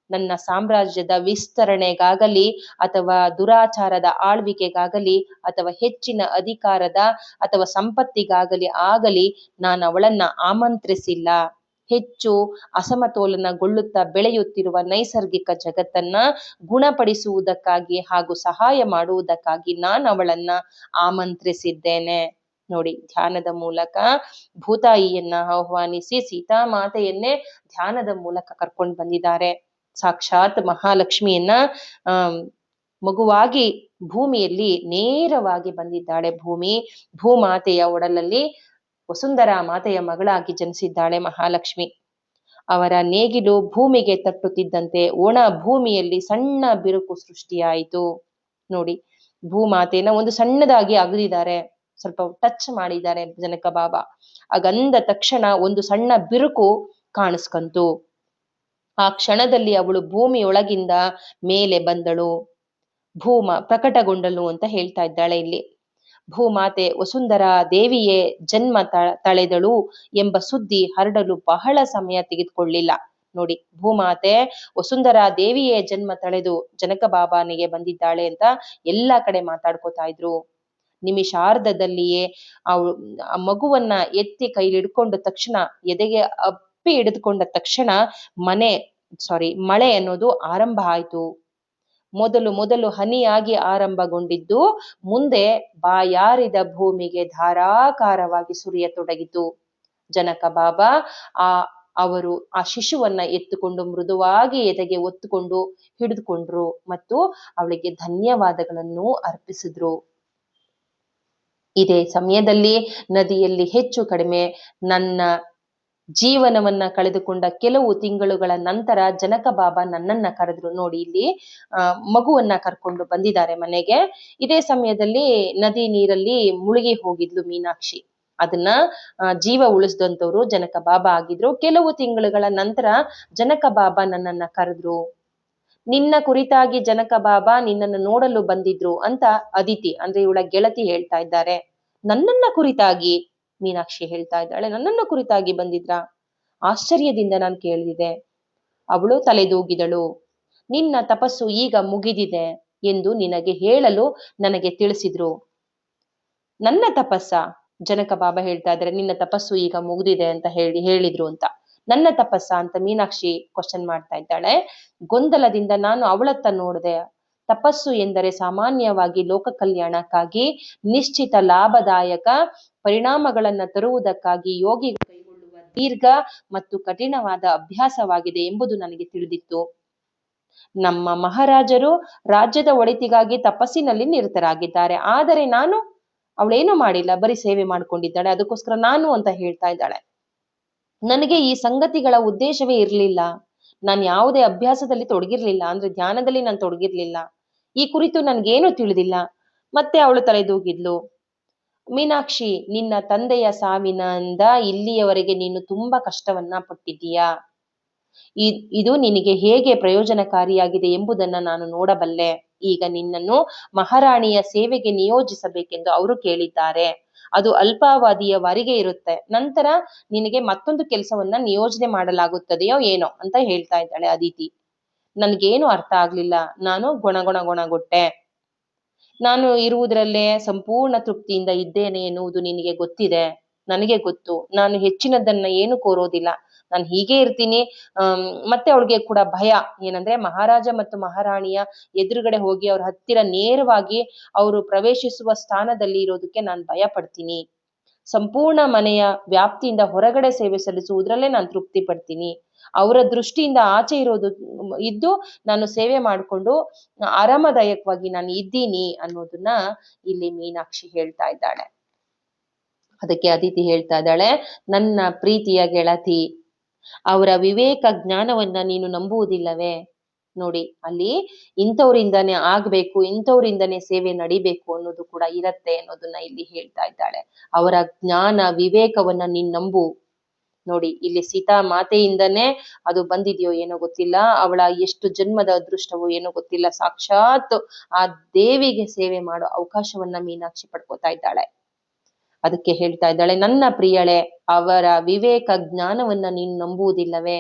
ನನ್ನ ಸಾಮ್ರಾಜ್ಯದ ವಿಸ್ತರಣೆಗಾಗಲಿ ಅಥವಾ ದುರಾಚಾರದ ಆಳ್ವಿಕೆಗಾಗಲಿ ಅಥವಾ ಹೆಚ್ಚಿನ ಅಧಿಕಾರದ ಅಥವಾ ಸಂಪತ್ತಿಗಾಗಲಿ ನಾನು ಅವಳನ್ನ ಆಮಂತ್ರಿಸಿಲ್ಲ. ಹೆಚ್ಚು ಅಸಮತೋಲನಗೊಳ್ಳುತ್ತಾ ಬೆಳೆಯುತ್ತಿರುವ ನೈಸರ್ಗಿಕ ಜಗತ್ತನ್ನ ಗುಣಪಡಿಸುವುದಕ್ಕಾಗಿ ಹಾಗೂ ಸಹಾಯ ಮಾಡುವುದಕ್ಕಾಗಿ ನಾನು ಅವಳನ್ನ ಆಮಂತ್ರಿಸಿದ್ದೇನೆ. ನೋಡಿ, ಧ್ಯಾನದ ಮೂಲಕ ಭೂತಾಯಿಯನ್ನ ಆಹ್ವಾನಿಸಿ ಸೀತಾಮಾತೆಯನ್ನೇ ಧ್ಯಾನದ ಮೂಲಕ ಕರ್ಕೊಂಡು ಬಂದಿದ್ದಾರೆ. ಸಾಕ್ಷಾತ್ ಮಹಾಲಕ್ಷ್ಮಿಯನ್ನ ಮಗುವಾಗಿ ಭೂಮಿಯಲ್ಲಿ ನೇರವಾಗಿ ಬಂದಿದ್ದಾಳೆ. ಭೂಮಾತೆಯ ಒಡಲಲ್ಲಿ ವಸುಂಧರಾ ಮಾತೆಯ ಮಗಳಾಗಿ ಜನಿಸಿದ್ದಾಳೆ ಮಹಾಲಕ್ಷ್ಮಿ. ಅವರ ನೇಗಿಲು ಭೂಮಿಗೆ ತಟ್ಟುತ್ತಿದ್ದಂತೆ ಒಣ ಭೂಮಿಯಲ್ಲಿ ಸಣ್ಣ ಬಿರುಕು ಸೃಷ್ಟಿಯಾಯಿತು. ನೋಡಿ, ಭೂಮಾತೆನ ಒಂದು ಸಣ್ಣದಾಗಿ ಅಗದಿದ್ದಾರೆ, ಸ್ವಲ್ಪ ಟಚ್ ಮಾಡಿದ್ದಾರೆ ಜನಕ ಬಾಬಾ. ಹಾಗಂದ ತಕ್ಷಣ ಒಂದು ಸಣ್ಣ ಬಿರುಕು ಕಾಣಿಸ್ಕಂತು. ಆ ಕ್ಷಣದಲ್ಲಿ ಅವಳು ಭೂಮಿಯೊಳಗಿಂದ ಮೇಲೆ ಬಂದಳು, ಪ್ರಕಟಗೊಂಡಳು ಅಂತ ಹೇಳ್ತಾ ಇದ್ದಾಳೆ ಇಲ್ಲಿ. ಭೂಮಾತೆ ವಸುಂಧರಾ ದೇವಿಯೇ ಜನ್ಮ ತಳೆದಳು ಎಂಬ ಸುದ್ದಿ ಹರಡಲು ಬಹಳ ಸಮಯ ತೆಗೆದುಕೊಳ್ಳಿಲ್ಲ. ನೋಡಿ, ಭೂಮಾತೆ ವಸುಂಧರಾ ದೇವಿಯೇ ಜನ್ಮ ತಳೆದು ಜನಕ ಬಾಬಾನಿಗೆ ಬಂದಿದ್ದಾಳೆ ಅಂತ ಎಲ್ಲಾ ಕಡೆ ಮಾತಾಡ್ಕೋತಾ ಇದ್ರು. ನಿಮಿಷಾರ್ಧದಲ್ಲಿಯೇ ಆ ಮಗುವನ್ನ ಎತ್ತಿ ಕೈಲಿ ಹಿಡ್ಕೊಂಡ ತಕ್ಷಣ, ಎದೆಗೆ ಅಪ್ಪಿ ಹಿಡಿದುಕೊಂಡ ತಕ್ಷಣ ಮಳೆ ಅನ್ನೋದು ಆರಂಭ ಆಯ್ತು. ಮೊದಲು ಹನಿಯಾಗಿ ಆರಂಭಗೊಂಡಿದ್ದು ಮುಂದೆ ಬಾಯಾರಿದ ಭೂಮಿಗೆ ಧಾರಾಕಾರವಾಗಿ ಸುರಿಯತೊಡಗಿತು. ಜನಕ ಬಾಬಾ ಅವರು ಆ ಶಿಶುವನ್ನ ಎತ್ತುಕೊಂಡು ಮೃದುವಾಗಿ ಎದೆಗೆ ಒತ್ತುಕೊಂಡು ಹಿಡಿದುಕೊಂಡ್ರು ಮತ್ತು ಅವಳಿಗೆ ಧನ್ಯವಾದಗಳನ್ನು ಅರ್ಪಿಸಿದ್ರು. ಇದೇ ಸಮಯದಲ್ಲಿ ನದಿಯಲ್ಲಿ ಹೆಚ್ಚು ಕಡಿಮೆ ನನ್ನ ಜೀವನವನ್ನ ಕಳೆದುಕೊಂಡ ಕೆಲವು ತಿಂಗಳುಗಳ ನಂತರ ಜನಕ ಬಾಬಾ ನನ್ನನ್ನ ಕರೆದ್ರು. ನೋಡಿ, ಇಲ್ಲಿ ಮಗುವನ್ನ ಕರ್ಕೊಂಡು ಬಂದಿದ್ದಾರೆ ಮನೆಗೆ. ಇದೇ ಸಮಯದಲ್ಲಿ ನದಿ ನೀರಲ್ಲಿ ಮುಳುಗಿ ಹೋಗಿದ್ಲು ಮೀನಾಕ್ಷಿ. ಅದನ್ನ ಜೀವ ಉಳಿಸಿದಂತವ್ರು ಜನಕ ಬಾಬಾ ಆಗಿದ್ರು. ಕೆಲವು ತಿಂಗಳುಗಳ ನಂತರ ಜನಕ ಬಾಬಾ ನನ್ನನ್ನ ಕರೆದ್ರು. ನಿನ್ನ ಕುರಿತಾಗಿ ಜನಕ ಬಾಬಾ ನಿನ್ನನ್ನು ನೋಡಲು ಬಂದಿದ್ರು ಅಂತ ಅದಿತಿ, ಅಂದ್ರೆ ಇವಳ ಗೆಳತಿ ಹೇಳ್ತಾ ಇದ್ದಾರೆ. ನನ್ನನ್ನ ಕುರಿತಾಗಿ? ಮೀನಾಕ್ಷಿ ಹೇಳ್ತಾ ಇದ್ದಾಳೆ, ನನ್ನನ್ನ ಕುರಿತಾಗಿ ಬಂದಿದ್ರ? ಆಶ್ಚರ್ಯದಿಂದ ನಾನು ಕೇಳಿದೆ. ಅವಳು ತಲೆದೂಗಿದಳು. ನಿನ್ನ ತಪಸ್ಸು ಈಗ ಮುಗಿದಿದೆ ಎಂದು ನಿನಗೆ ಹೇಳಲು ನನಗೆ ತಿಳಿಸಿದ್ರು. ನನ್ನ ತಪಸ್ಸ? ಜನಕ ಬಾಬಾ ಹೇಳ್ತಾ ಇದ್ದಾರೆ, ನಿನ್ನ ತಪಸ್ಸು ಈಗ ಮುಗಿದಿದೆ ಅಂತ ಹೇಳಿದ್ರು ಅಂತ. ನನ್ನ ತಪಸ್ಸ ಅಂತ ಮೀನಾಕ್ಷಿ ಕ್ವಶನ್ ಮಾಡ್ತಾ ಇದ್ದಾಳೆ. ಗೊಂದಲದಿಂದ ನಾನು ಅವಳತ್ತ ನೋಡಿದೆ. ತಪಸ್ಸು ಎಂದರೆ ಸಾಮಾನ್ಯವಾಗಿ ಲೋಕ ಕಲ್ಯಾಣಕ್ಕಾಗಿ ನಿಶ್ಚಿತ ಲಾಭದಾಯಕ ಪರಿಣಾಮಗಳನ್ನ ತರುವುದಕ್ಕಾಗಿ ಯೋಗಿಗಳು ಕೈಗೊಳ್ಳುವ ದೀರ್ಘ ಮತ್ತು ಕಠಿಣವಾದ ಅಭ್ಯಾಸವಾಗಿದೆ ಎಂಬುದು ನನಗೆ ತಿಳಿದಿತ್ತು. ನಮ್ಮ ಮಹಾರಾಜರು ರಾಜ್ಯದ ಒಳಿತಿಗಾಗಿ ತಪಸ್ಸಿನಲ್ಲಿ ನಿರತರಾಗಿದ್ದಾರೆ. ಆದರೆ ಅವಳೇನು ಮಾಡಿಲ್ಲ, ಬರೀ ಸೇವೆ ಮಾಡ್ಕೊಂಡಿದ್ದಾಳೆ, ಅದಕ್ಕೋಸ್ಕರ ನಾನು ಅಂತ ಹೇಳ್ತಾ ಇದ್ದಾಳೆ. ನನಗೆ ಈ ಸಂಗತಿಗಳ ಉದ್ದೇಶವೇ ಇರ್ಲಿಲ್ಲ. ನಾನು ಯಾವುದೇ ಅಭ್ಯಾಸದಲ್ಲಿ ತೊಡಗಿರ್ಲಿಲ್ಲ, ಅಂದ್ರೆ ಧ್ಯಾನದಲ್ಲಿ ನಾನು ತೊಡಗಿರ್ಲಿಲ್ಲ. ಈ ಕುರಿತು ನನ್ಗೇನು ತಿಳಿದಿಲ್ಲ. ಮತ್ತೆ ಅವಳು ತಲೆದೂಗಿದ್ಲು. ಮೀನಾಕ್ಷಿ, ನಿನ್ನ ತಂದೆಯ ಸಾವಿನಿಂದ ಇಲ್ಲಿಯವರೆಗೆ ನೀನು ತುಂಬಾ ಕಷ್ಟವನ್ನ ಪಟ್ಟಿದ್ದೀಯಾ. ಇದು ನಿನಗೆ ಹೇಗೆ ಪ್ರಯೋಜನಕಾರಿಯಾಗಿದೆ ಎಂಬುದನ್ನ ನಾನು ನೋಡಬಲ್ಲೆ. ಈಗ ನಿನ್ನನ್ನು ಮಹಾರಾಣಿಯ ಸೇವೆಗೆ ನಿಯೋಜಿಸಬೇಕೆಂದು ಅವರು ಕೇಳಿದ್ದಾರೆ. ಅದು ಅಲ್ಪಾವಧಿಯವರೆಗೆ ಇರುತ್ತೆ. ನಂತರ ನಿನಗೆ ಮತ್ತೊಂದು ಕೆಲಸವನ್ನ ನಿಯೋಜನೆ ಮಾಡಲಾಗುತ್ತದೆಯೋ ಏನೋ ಅಂತ ಹೇಳ್ತಾ ಇದ್ದಾಳೆ ಅದಿತಿ. ನನ್ಗೇನು ಅರ್ಥ ಆಗ್ಲಿಲ್ಲ. ನಾನು ಗೊಣಗೊಟ್ಟೆ. ನಾನು ಇರುವುದರಲ್ಲೇ ಸಂಪೂರ್ಣ ತೃಪ್ತಿಯಿಂದ ಇದ್ದೇನೆ ಎನ್ನುವುದು ನಿನಗೆ ಗೊತ್ತಿದೆ, ನನಗೆ ಗೊತ್ತು. ನಾನು ಹೆಚ್ಚಿನದನ್ನ ಏನು ಕೋರೋದಿಲ್ಲ, ನಾನು ಹೀಗೆ ಇರ್ತೀನಿ. ಮತ್ತೆ ಅವಳಿಗೆ ಕೂಡ ಭಯ ಏನಂದ್ರೆ, ಮಹಾರಾಜ ಮತ್ತು ಮಹಾರಾಣಿಯ ಎದುರುಗಡೆ ಹೋಗಿ ಅವ್ರ ಹತ್ತಿರ ನೇರವಾಗಿ ಅವರು ಪ್ರವೇಶಿಸುವ ಸ್ಥಾನದಲ್ಲಿ ಇರೋದಕ್ಕೆ ನಾನು ಭಯ ಪಡ್ತೀನಿ. ಸಂಪೂರ್ಣ ಮನೆಯ ವ್ಯಾಪ್ತಿಯಿಂದ ಹೊರಗಡೆ ಸೇವೆ ಸಲ್ಲಿಸುವುದರಲ್ಲೇ ನಾನು ತೃಪ್ತಿ ಪಡ್ತೀನಿ. ಅವರ ದೃಷ್ಟಿಯಿಂದ ಆಚೆ ಇದ್ದು ನಾನು ಸೇವೆ ಮಾಡಿಕೊಂಡು ಆರಾಮದಾಯಕವಾಗಿ ನಾನು ಇದ್ದೀನಿ ಅನ್ನೋದನ್ನ ಇಲ್ಲಿ ಮೀನಾಕ್ಷಿ ಹೇಳ್ತಾ ಇದ್ದಾಳೆ. ಅದಕ್ಕೆ ಅದಿತಿ ಹೇಳ್ತಾ ಇದ್ದಾಳೆ, ನನ್ನ ಪ್ರೀತಿಯ ಗೆಳತಿ, ಅವರ ವಿವೇಕ ಜ್ಞಾನವನ್ನ ನೀನು ನಂಬುವುದಿಲ್ಲವೇ? ನೋಡಿ, ಅಲ್ಲಿ ಇಂಥವ್ರಿಂದಾನೇ ಆಗ್ಬೇಕು, ಇಂಥವ್ರಿಂದನೇ ಸೇವೆ ನಡಿಬೇಕು ಅನ್ನೋದು ಕೂಡ ಇರತ್ತೆ ಅನ್ನೋದನ್ನ ಇಲ್ಲಿ ಹೇಳ್ತಾ ಇದ್ದಾಳೆ. ಅವರ ಜ್ಞಾನ ವಿವೇಕವನ್ನ ನೀನ್ ನಂಬು. ನೋಡಿ, ಇಲ್ಲಿ ಸೀತಾ ಮಾತೆಯಿಂದನೇ ಅದು ಬಂದಿದೆಯೋ ಏನೋ ಗೊತ್ತಿಲ್ಲ, ಅವಳ ಎಷ್ಟು ಜನ್ಮದ ಅದೃಷ್ಟವೋ ಏನೋ ಗೊತ್ತಿಲ್ಲ, ಸಾಕ್ಷಾತ್ ಆ ದೇವಿಗೆ ಸೇವೆ ಮಾಡೋ ಅವಕಾಶವನ್ನ ಮೀನಾಕ್ಷಿ ಪಡ್ಕೋತಾ ಇದ್ದಾಳೆ. ಅದಕ್ಕೆ ಹೇಳ್ತಾ ಇದ್ದಾಳೆ, ನನ್ನ ಪ್ರಿಯಳೆ, ಅವರ ವಿವೇಕ ಜ್ಞಾನವನ್ನ ನೀನು ನಂಬುವುದಿಲ್ಲವೇ?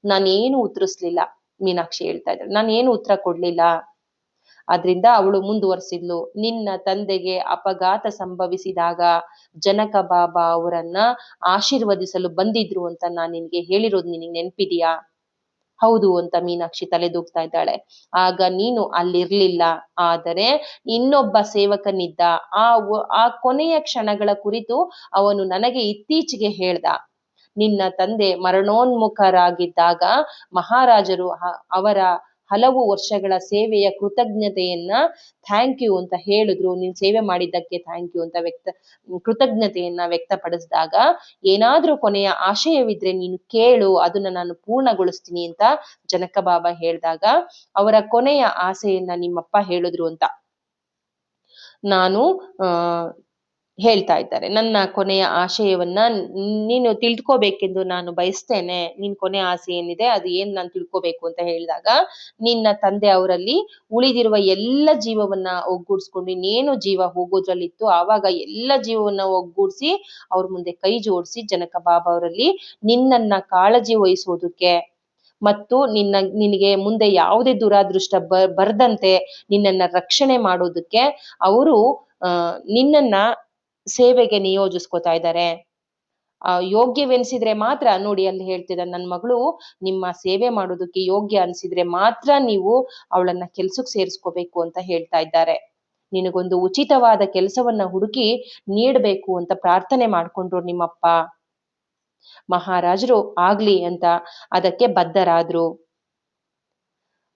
ನಾನೇನು ಉತ್ತರಿಸ್ಲಿಲ್ಲ. ಮೀನಾಕ್ಷಿ ಹೇಳ್ತಾ ಇದ್ದಾಳೆ, ನಾನೇನು ಉತ್ತರ ಕೊಡ್ಲಿಲ್ಲ. ಆದ್ರಿಂದ ಅವಳು ಮುಂದುವರಿಸಿದ್ಲು, ನಿನ್ನ ತಂದೆಗೆ ಅಪಘಾತ ಸಂಭವಿಸಿದಾಗ ಜನಕ ಬಾಬಾ ಅವರನ್ನ ಆಶೀರ್ವದಿಸಲು ಬಂದಿದ್ರು ಅಂತ ನಾನ್ ನಿನ್ಗೆ ಹೇಳಿರೋದು ನಿನಗೆ ನೆನ್ಪಿದ್ಯಾ? ಹೌದು ಅಂತ ಮೀನಾಕ್ಷಿ ತಲೆದೂಗ್ತಾ ಇದ್ದಾಳೆ. ಆಗ ನೀನು ಅಲ್ಲಿರ್ಲಿಲ್ಲ, ಆದರೆ ಇನ್ನೊಬ್ಬ ಸೇವಕನಿದ್ದ. ಆ ಕೊನೆಯ ಕ್ಷಣಗಳ ಕುರಿತು ಅವನು ನನಗೆ ಇತ್ತೀಚೆಗೆ ಹೇಳ್ದ. ನಿನ್ನ ತಂದೆ ಮರಣೋನ್ಮುಖರಾಗಿದ್ದಾಗ ಮಹಾರಾಜರು ಅವರ ಹಲವು ವರ್ಷಗಳ ಸೇವೆಯ ಕೃತಜ್ಞತೆಯನ್ನ ಥ್ಯಾಂಕ್ ಯು ಅಂತ ಹೇಳಿದ್ರು. ನೀನ್ ಸೇವೆ ಮಾಡಿದ್ದಕ್ಕೆ ಥ್ಯಾಂಕ್ ಯು ಅಂತ ಕೃತಜ್ಞತೆಯನ್ನ ವ್ಯಕ್ತಪಡಿಸಿದಾಗ, ಏನಾದ್ರೂ ಕೊನೆಯ ಆಶಯವಿದ್ರೆ ನೀನು ಕೇಳು, ಅದನ್ನ ನಾನು ಪೂರ್ಣಗೊಳಿಸ್ತೀನಿ ಅಂತ ಜನಕ ಬಾಬಾ ಹೇಳಿದಾಗ, ಅವರ ಕೊನೆಯ ಆಸೆಯನ್ನ ನಿಮ್ಮಪ್ಪ ಹೇಳಿದ್ರು ಅಂತ ನಾನು ಹೇಳ್ತಾ ಇದ್ದಾರೆ. ನನ್ನ ಕೊನೆಯ ಆಶಯವನ್ನ ನೀನು ತಿಳ್ಕೋಬೇಕೆಂದು ನಾನು ಬಯಸ್ತೇನೆ. ನಿನ್ ಕೊನೆಯ ಆಸೆ ಏನಿದೆ ಅದು ಏನ್ ನಾನು ತಿಳ್ಕೋಬೇಕು ಅಂತ ಹೇಳಿದಾಗ, ನಿನ್ನ ತಂದೆ ಅವರಲ್ಲಿ ಉಳಿದಿರುವ ಎಲ್ಲ ಜೀವವನ್ನ ಒಗ್ಗೂಡ್ಸ್ಕೊಂಡು, ಇನ್ನೇನು ಜೀವ ಹೋಗೋದ್ರಲ್ಲಿತ್ತು, ಆವಾಗ ಎಲ್ಲ ಜೀವವನ್ನ ಒಗ್ಗೂಡ್ಸಿ ಅವ್ರ ಮುಂದೆ ಕೈ ಜೋಡಿಸಿ ಜನಕ ಬಾಬಾ ಅವರಲ್ಲಿ ನಿನ್ನನ್ನ ಕಾಳಜಿ ವಹಿಸೋದಕ್ಕೆ ಮತ್ತು ನಿನಗೆ ಮುಂದೆ ಯಾವುದೇ ದುರಾದೃಷ್ಟ ಬರ್ದಂತೆ ನಿನ್ನನ್ನ ರಕ್ಷಣೆ ಮಾಡೋದಕ್ಕೆ ಅವರು ನಿನ್ನನ್ನ ಸೇವೆಗೆ ನಿಯೋಜಿಸ್ಕೋತಾ ಇದ್ದಾರೆ. ಯೋಗ್ಯವೆನಿಸಿದ್ರೆ ಮಾತ್ರ, ನೋಡಿ ಅಲ್ಲಿ ಹೇಳ್ತಿದ್ದ, ನನ್ನ ಮಗಳು ನಿಮ್ಮ ಸೇವೆ ಮಾಡೋದಕ್ಕೆ ಯೋಗ್ಯ ಅನ್ಸಿದ್ರೆ ಮಾತ್ರ ನೀವು ಅವಳನ್ನ ಕೆಲ್ಸಕ್ಕೆ ಸೇರಿಸ್ಕೋಬೇಕು ಅಂತ ಹೇಳ್ತಾ ಇದ್ದಾರೆ. ನಿನಗೊಂದು ಉಚಿತವಾದ ಕೆಲಸವನ್ನ ಹುಡುಕಿ ನೀಡ್ಬೇಕು ಅಂತ ಪ್ರಾರ್ಥನೆ ಮಾಡ್ಕೊಂಡ್ರು ನಿಮ್ಮಪ್ಪ. ಮಹಾರಾಜರು ಆಗ್ಲಿ ಅಂತ ಅದಕ್ಕೆ ಬದ್ಧರಾದ್ರು.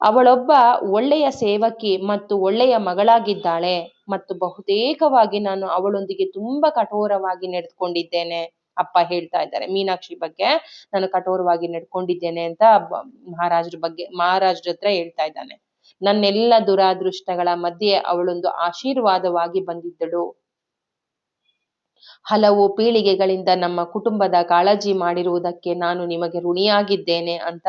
ಅವಳೊಬ್ಬ ಒಳ್ಳೆಯ ಸೇವಕಿ ಮತ್ತು ಒಳ್ಳೆಯ ಮಗಳಾಗಿದ್ದಾಳೆ ಮತ್ತು ಬಹುತೇಕವಾಗಿ ನಾನು ಅವಳೊಂದಿಗೆ ತುಂಬಾ ಕಠೋರವಾಗಿ ನಡೆದುಕೊಂಡಿದ್ದೇನೆ. ಅಪ್ಪ ಹೇಳ್ತಾ ಇದ್ದಾರೆ ಮೀನಾಕ್ಷಿ ಬಗ್ಗೆ, ನಾನು ಕಠೋರವಾಗಿ ನಡ್ಕೊಂಡಿದ್ದೇನೆ ಅಂತ ಮಹಾರಾಜರ ಹತ್ರ ಹೇಳ್ತಾ ಇದ್ದಾನೆ. ನನ್ನೆಲ್ಲ ದುರಾದೃಷ್ಟಗಳ ಮಧ್ಯೆ ಅವಳೊಂದು ಆಶೀರ್ವಾದವಾಗಿ ಬಂದಿದ್ದಳು. ಹಲವು ಪೀಳಿಗೆಗಳಿಂದ ನಮ್ಮ ಕುಟುಂಬದ ಕಾಳಜಿ ಮಾಡಿರುವುದಕ್ಕೆ ನಾನು ನಿಮಗೆ ಋಣಿಯಾಗಿದ್ದೇನೆ ಅಂತ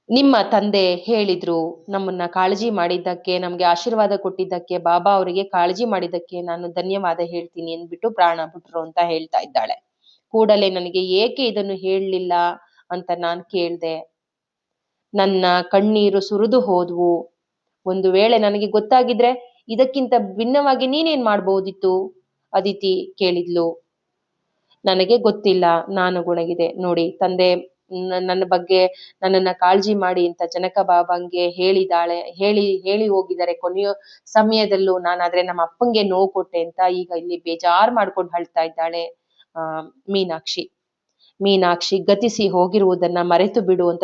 ನಿಮ್ಮ ತಂದೆ ಹೇಳಿದ್ರು. ನಮ್ಮನ್ನ ಕಾಳಜಿ ಮಾಡಿದ್ದಕ್ಕೆ, ನಮ್ಗೆ ಆಶೀರ್ವಾದ ಕೊಟ್ಟಿದ್ದಕ್ಕೆ, ಬಾಬಾ ಅವರಿಗೆ ಕಾಳಜಿ ಮಾಡಿದ್ದಕ್ಕೆ ನಾನು ಧನ್ಯವಾದ ಹೇಳ್ತೀನಿ ಅಂದ್ಬಿಟ್ಟು ಪ್ರಾಣ ಬಿಟ್ರು ಅಂತ ಹೇಳ್ತಾ ಇದ್ದಾಳೆ. ಕೂಡಲೇ ನನಗೆ ಏಕೆ ಇದನ್ನು ಹೇಳಲಿಲ್ಲ ಅಂತ ನಾನು ಕೇಳ್ದೆ. ನನ್ನ ಕಣ್ಣೀರು ಸುರಿದು ಹೋದ್ವು. ಒಂದು ವೇಳೆ ನನಗೆ ಗೊತ್ತಾಗಿದ್ರೆ ಇದಕ್ಕಿಂತ ಭಿನ್ನವಾಗಿ ನೀನೇನ್ ಮಾಡ್ಬೋದಿತ್ತು ಅದಿತಿ ಕೇಳಿದ್ಲು. ನನಗೆ ಗೊತ್ತಿಲ್ಲ, ನಾನು ಗೊಣಗಿದೆ. ನೋಡಿ, ತಂದೆ ನನ್ನ ಬಗ್ಗೆ ನನ್ನನ್ನ ಕಾಳಜಿ ಮಾಡಿ ಅಂತ ಜನಕ ಬಾಬಂಗೆ ಹೇಳಿ ಹೋಗಿದ್ದಾರೆ. ಕೊನೆಯ ಸಮಯದಲ್ಲೂ ನಾನಾದ್ರೆ ನಮ್ಮ ಅಪ್ಪಂಗೆ ನೋವು ಕೊಟ್ಟೆ ಅಂತ ಈಗ ಇಲ್ಲಿ ಬೇಜಾರ್ ಮಾಡ್ಕೊಂಡು ಅಳ್ತಾ ಇದ್ದಾಳೆ ಮೀನಾಕ್ಷಿ ಗತಿಸಿ ಹೋಗಿರುವುದನ್ನ ಮರೆತು ಬಿಡು ಅಂತ